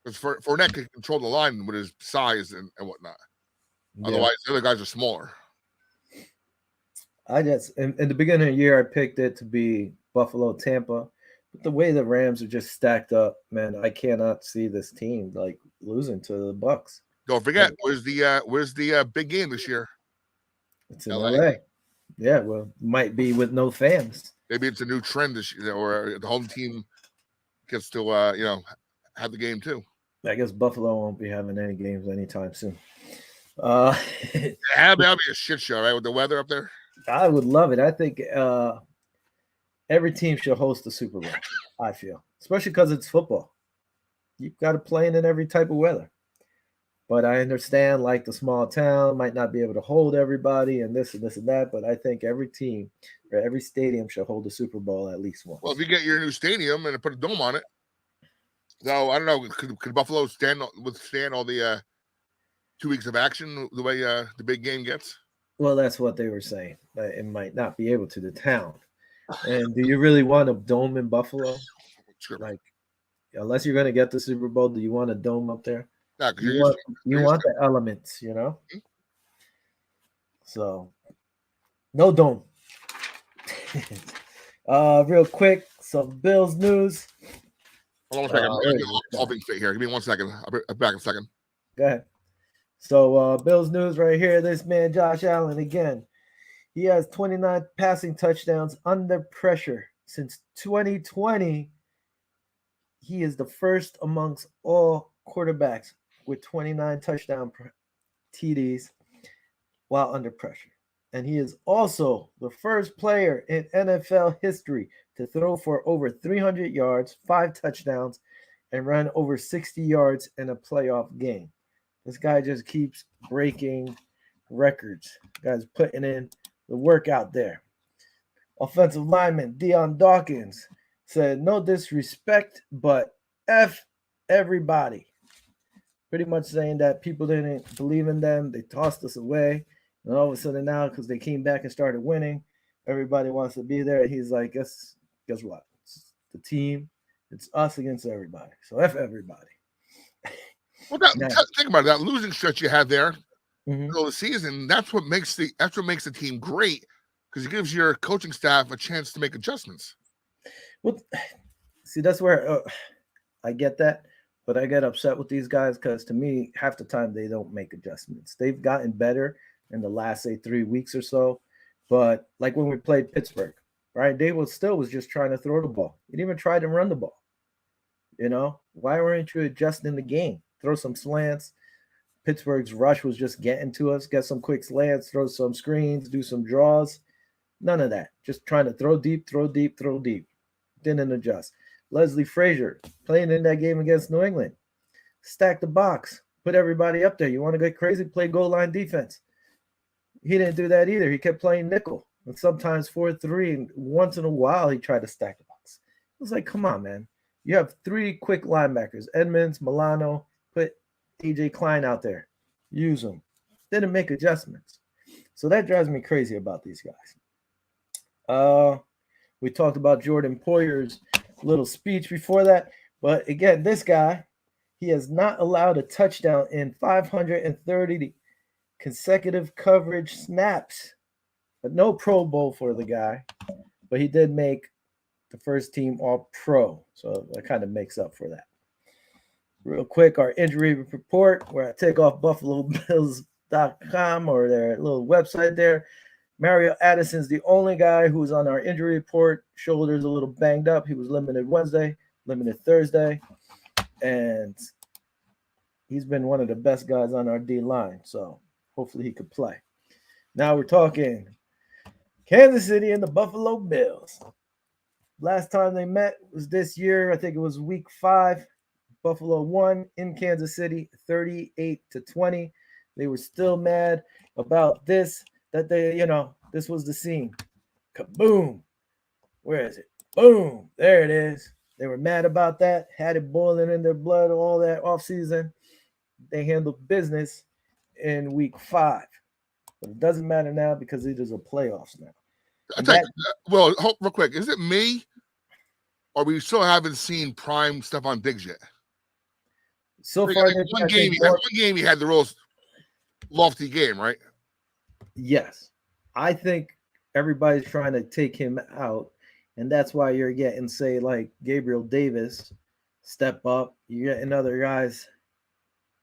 because Fournette can control the line with his size and whatnot. Yeah. Otherwise, the other guys are smaller. I just in the beginning of the year, I picked it to be Buffalo, Tampa, but the way the Rams are just stacked up, man, I cannot see this team like losing to the Bucks. Don't forget, where's the big game this year? It's in LA. Yeah, well, might be with no fans. Maybe it's a new trend this year, or the home team gets to have the game too. I guess Buffalo won't be having any games anytime soon. That'll be a shit show, right? With the weather up there. I would love it. I think every team should host the Super Bowl. I feel, especially because it's football. You've got to play in every type of weather. But I understand, like, the small town might not be able to hold everybody and this and this and that. But I think every team or every stadium should hold a Super Bowl at least once. Well, if you get your new stadium and put a dome on it, so I don't know, could Buffalo withstand all the 2 weeks of action the way the big game gets? Well, that's what they were saying. That it might not be able to, the town. And do you really want a dome in Buffalo? Sure. Like, unless you're going to get the Super Bowl, do you want a dome up there? Yeah, because You want the elements, you know? Mhm. So, no dome. Real quick, some Bills news. Hold on a second. I'll be straight here. Give me 1 second. I'll be back in a second. Go ahead. So, Bills news right here. This man, Josh Allen, again. He has 29 passing touchdowns under pressure. Since 2020, he is the first amongst all quarterbacks with 29 touchdown TDs while under pressure. And he is also the first player in NFL history to throw for over 300 yards, 5 touchdowns, and run over 60 yards in a playoff game. This guy just keeps breaking records. Guy's putting in the work out there. Offensive lineman Deion Dawkins said, "No disrespect, but F everybody." Pretty much saying that people didn't believe in them. They tossed us away. And all of a sudden now, because they came back and started winning, everybody wants to be there. And he's like, guess what? It's the team. It's us against everybody. So F everybody. Well, think about it. That losing stretch you had there middle of the season, that's what makes the team great, because it gives your coaching staff a chance to make adjustments. Well, see, that's where I get that, but I get upset with these guys because, to me, half the time they don't make adjustments. They've gotten better in the last, say, 3 weeks or so, but like when we played Pittsburgh, Brian Dable still was just trying to throw the ball. He didn't even try to run the ball. You know, why weren't you adjusting the game? Throw some slants. Pittsburgh's rush was just getting to us, get some quick slants, throw some screens, do some draws. None of that. Just trying to throw deep. Didn't adjust. Leslie Frazier playing in that game against New England. Stack the box. Put everybody up there. You want to get crazy? Play goal line defense. He didn't do that either. He kept playing nickel. And sometimes 4-3. And once in a while, he tried to stack the box. It was like, come on, man. You have 3 quick linebackers. Edmonds, Milano. Put AJ Klein out there. Use them. Didn't make adjustments. So that drives me crazy about these guys. We talked about Jordan Poyer's little speech before that. But again, this guy, he has not allowed a touchdown in 530 consecutive coverage snaps. But no Pro Bowl for the guy. But he did make the first team All-Pro. So that kind of makes up for that. Real quick, our injury report, where I take off BuffaloBills.com or their little website there. Mario Addison's the only guy who's on our injury report. Shoulder's a little banged up. He was limited Wednesday, limited Thursday. And he's been one of the best guys on our D-line. So hopefully he could play. Now we're talking Kansas City and the Buffalo Bills. Last time they met was this year. I think it was week 5. Buffalo won in Kansas City 38-20. They were still mad about this, that they, this was the scene. Kaboom. Where is it? Boom. There it is. They were mad about that, had it boiling in their blood all that offseason. They handled business in week 5. But it doesn't matter now because it is a playoffs now. Well, real quick, is it me or we still haven't seen prime Stephon Diggs yet? So far, one game he had the real lofty game, right? Yes. I think everybody's trying to take him out, and that's why you're getting, say, like Gabriel Davis step up. You're getting other guys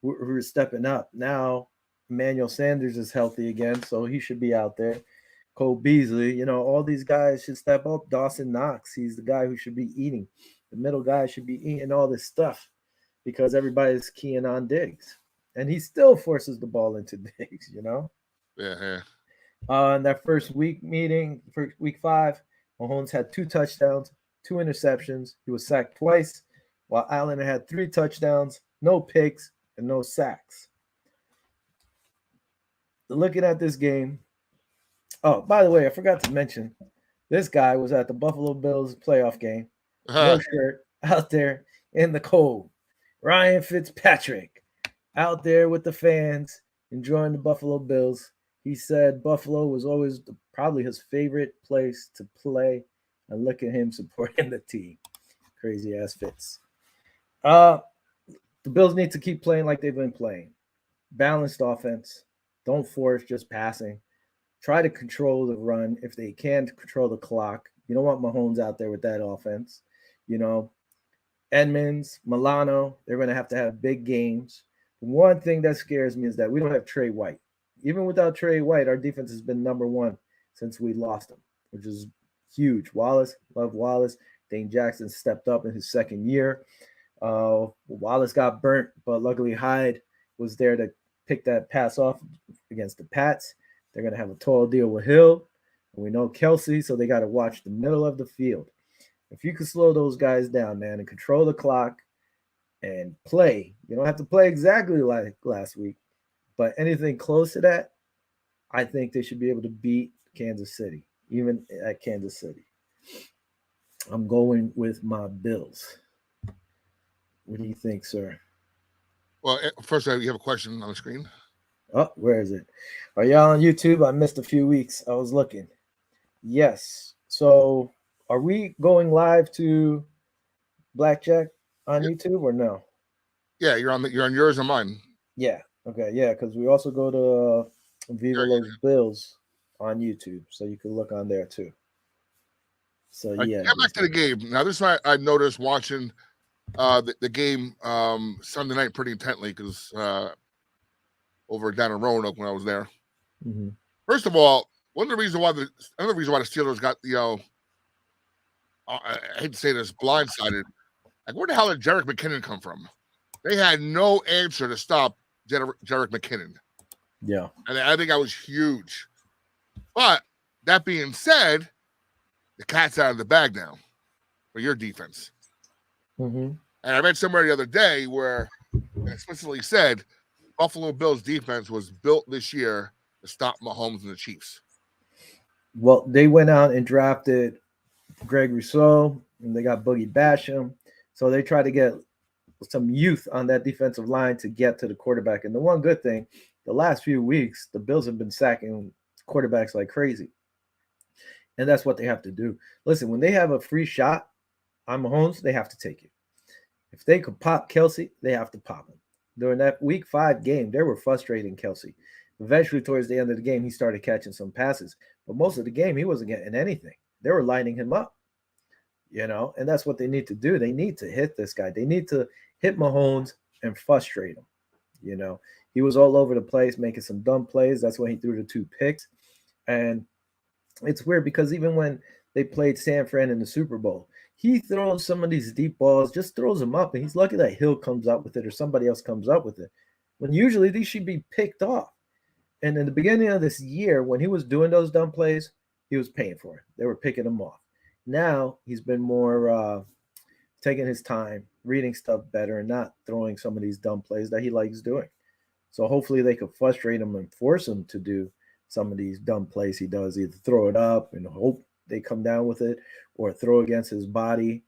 who are stepping up. Now, Emmanuel Sanders is healthy again, so he should be out there. Cole Beasley, all these guys should step up. Dawson Knox, he's the guy who should be eating. The middle guy should be eating all this stuff because everybody's keying on Diggs. And he still forces the ball into Diggs, Yeah. In that first week meeting, for week 5, Mahomes had 2 touchdowns, 2 interceptions. He was sacked twice, while Allen had 3 touchdowns, no picks, and no sacks. looking at this game. Oh, by the way, I forgot to mention this guy was at the Buffalo Bills playoff game. No shirt, out there in the cold. Ryan Fitzpatrick out there with the fans enjoying the Buffalo Bills. He said Buffalo was always probably his favorite place to play. And look at him supporting the team. Crazy ass Fitz. The Bills need to keep playing like they've been playing. Balanced offense. Don't force just passing. Try to control the run if they can control the clock. You don't want Mahomes out there with that offense. You know, Edmonds, Milano, they're going to have big games. The one thing that scares me is that we don't have Trey White. Even without Trey White, our defense has been number one since we lost him, which is huge. Wallace, love Wallace. Dane Jackson stepped up in his second year. Wallace got burnt, but luckily Hyde was there to pick that pass off against the Pats. They're going to have a tall deal with Hill. And we know Kelsey, so they got to watch the middle of the field. If you can slow those guys down, man, and control the clock and play, you don't have to play exactly like last week, but anything close to that, I think they should be able to beat Kansas City, even at Kansas City. I'm going with my Bills. What do you think, sir? Well, first, you have a question on the screen. Oh, where is it? Are y'all on YouTube? I missed a few weeks. I was looking. Yes. So are we going live to Blackjack on YouTube or no? Yeah, you're on yours and mine. Yeah. Okay. Yeah, because we also go to Viva Los Bills on YouTube, so you can look on there too. So yeah. Get back to the game. Now, this is what I noticed watching the game Sunday night pretty intently because over down in Roanoke when I was there. Mm-hmm. First of all, another reason why the Steelers got I hate to say this, blindsided. Like, where the hell did Jerick McKinnon come from? They had no answer to stop Jerick McKinnon. Yeah, and I think that was huge. But that being said, the cat's out of the bag now for your defense. Mm-hmm. And I read somewhere the other day where it explicitly said Buffalo Bills defense was built this year to stop Mahomes and the Chiefs. Well, they went out and drafted Greg Rousseau, and they got Boogie Basham. So they tried to get some youth on that defensive line to get to the quarterback. And the one good thing, the last few weeks, the Bills have been sacking quarterbacks like crazy. And that's what they have to do. Listen, when they have a free shot on Mahomes, they have to take it. If they could pop Kelsey, they have to pop him. During that week 5 game, they were frustrating Kelsey. Eventually, towards the end of the game, he started catching some passes. But most of the game, he wasn't getting anything. They were lining him up, and that's what they need to do. They need to hit this guy. They need to hit Mahomes and frustrate him. He was all over the place, making some dumb plays. That's when he threw the 2 picks. And it's weird because even when they played San Fran in the Super Bowl, he throws some of these deep balls, just throws them up, and he's lucky that Hill comes up with it or somebody else comes up with it. When usually these should be picked off. And in the beginning of this year, when he was doing those dumb plays, he was paying for it. They were picking him off. Now he's been more taking his time, reading stuff better, and not throwing some of these dumb plays that he likes doing. So hopefully they could frustrate him and force him to do some of these dumb plays he does, either throw it up and hope they come down with it or throw against his body,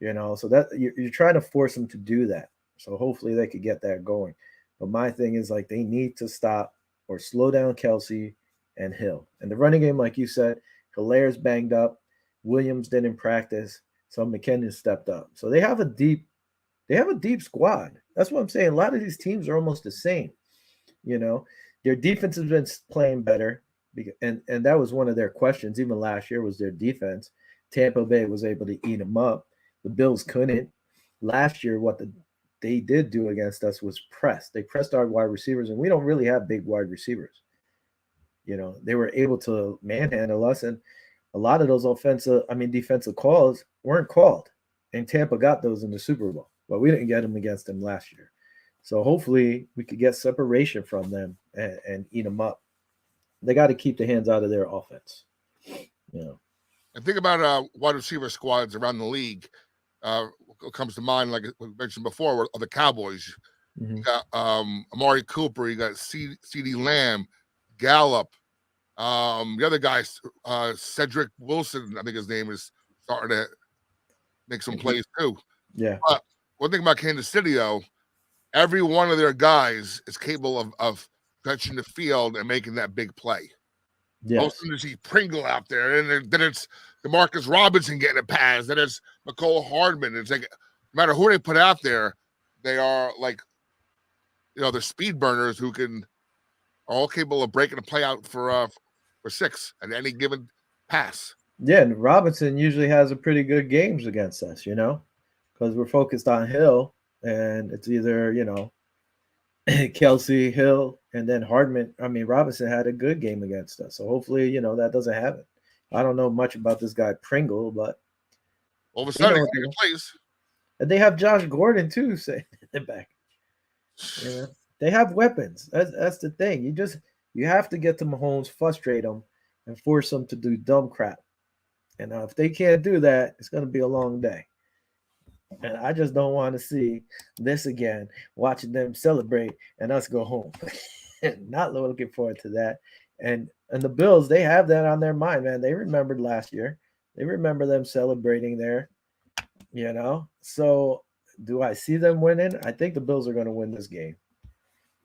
So that you're trying to force him to do that. So hopefully they could get that going. But my thing is, like, they need to stop or slow down Kelsey and Hill. And the running game, like you said, Hilaire's banged up. Williams didn't practice. So McKinnon stepped up. So they have a deep squad. That's what I'm saying. A lot of these teams are almost the same. Their defense has been playing better. And that was one of their questions. Even last year was their defense. Tampa Bay was able to eat them up. The Bills couldn't. Last year, what they did do against us was press. They pressed our wide receivers, and we don't really have big wide receivers. They were able to manhandle us, and a lot of those defensive calls weren't called. And Tampa got those in the Super Bowl, but we didn't get them against them last year. So hopefully we could get separation from them and eat them up. They got to keep the hands out of their offense. And think about wide receiver squads around the league. What comes to mind, like we mentioned before, are the Cowboys. Mm-hmm. You got Amari Cooper. You got CeeDee Lamb, Gallup, the other guys, Cedric Wilson, I think his name is, starting to make some plays too. Yeah. But one thing about Kansas City, though, every one of their guys is capable of touching the field and making that big play. Yes. Most of them see Pringle out there, and then it's DeMarcus Robinson getting a pass, then it's McCole Hardman. It's like no matter who they put out there, they are like, they're speed burners who are all capable of breaking a play out for 6 at any given pass. Yeah, and Robinson usually has a pretty good games against us, because we're focused on Hill, and it's either, Kelsey, Hill, and then Hardman. I mean, Robinson had a good game against us, so hopefully, that doesn't happen. I don't know much about this guy Pringle, but all of a sudden, he plays. And they have Josh Gordon too, saying in the back. They have weapons. That's the thing. You have to get to Mahomes, frustrate him, and force him to do dumb crap. And if they can't do that, it's going to be a long day. And I just don't want to see this again, watching them celebrate and us go home. Not looking forward to that. And the Bills, they have that on their mind, man. They remembered last year. They remember them celebrating there, So do I see them winning? I think the Bills are going to win this game.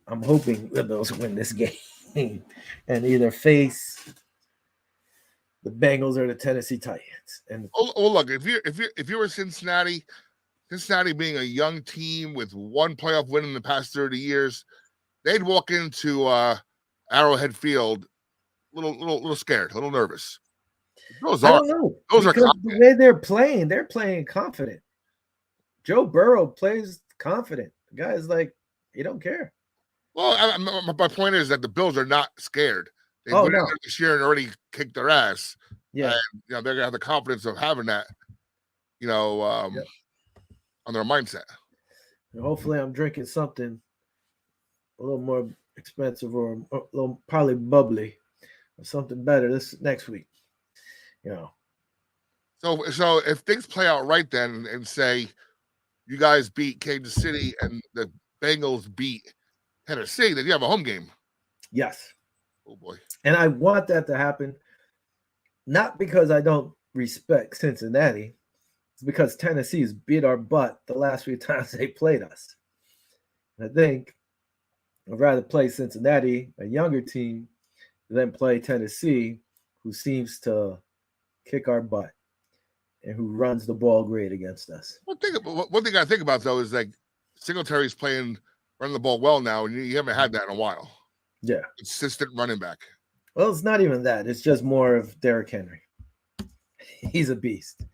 I'm hoping the Bills win this game and either face the Bengals or the Tennessee Titans. And look, if you were Cincinnati being a young team with one playoff win in the past 30 years, they'd walk into Arrowhead Field a little scared, a little nervous. I don't know. Those are the way they're playing confident. Joe Burrow plays confident. The guy is like, he don't care. Well, my point is that the Bills are not scared. They went out this year and already kicked their ass. Yeah, and, they're gonna have the confidence of having that, on their mindset. And hopefully, I'm drinking something a little more expensive or a little probably bubbly or something better this next week. So if things play out right then and say you guys beat Kansas City and the Bengals beat Tennessee, then you have a home game. Yes. Oh boy. And I want that to happen, not because I don't respect Cincinnati. It's because Tennessee's beat our butt the last few times they played us. And I think I'd rather play Cincinnati, a younger team, than play Tennessee, who seems to kick our butt and who runs the ball great against us. One thing I think about, though, is like Singletary's running the ball well now, and you haven't had that in a while. Yeah. Consistent running back. Well, it's not even that. It's just more of Derrick Henry. He's a beast,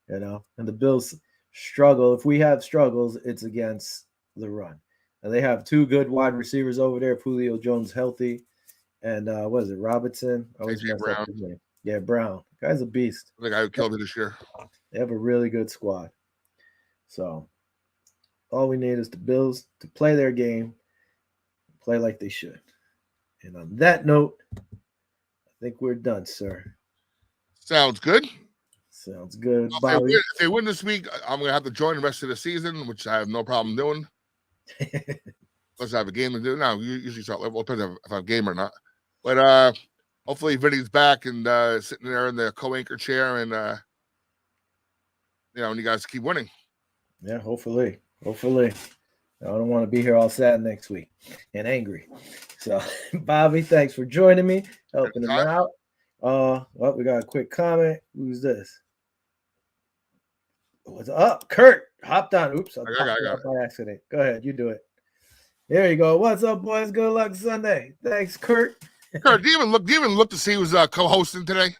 And the Bills struggle. If we have struggles, it's against the run. And they have two good wide receivers over there. Julio Jones healthy. And what is it, Robinson? A.J. Brown. Yeah, Brown. The guy's a beast. The guy who killed me this year. They have a really good squad. So all we need is the Bills to play their game, play like they should. And on that note, I think we're done, sir. Sounds good. Sounds good. Well, if they win this week, I'm going to have to join the rest of the season, which I have no problem doing. Unless I have a game to do. No, you usually start level. Depends if I have a game or not. But hopefully Vinny's back and sitting there in the co-anchor chair and, and you guys keep winning. Yeah, hopefully. I don't want to be here all sad next week and angry. So, Bobby, thanks for joining me, helping him out. Well, we got a quick comment. Who's this? What's up? Kurt hopped on. Oops, I got it by accident. Go ahead, you do it. There you go. What's up, boys? Good luck Sunday. Thanks, Kurt. Kurt, do you even look to see who's co-hosting today?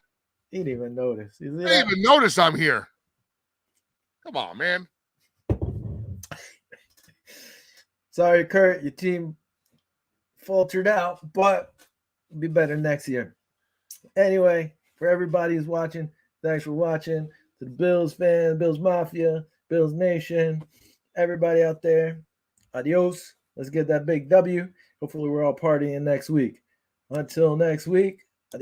He didn't even notice. I didn't even notice I'm here. Come on, man. Sorry, Kurt. Your team faltered out, but it'll be better next year. Anyway, for everybody who's watching, thanks for watching. To the Bills fans, Bills Mafia, Bills Nation, everybody out there, adios. Let's get that big W. Hopefully we're all partying next week. Until next week,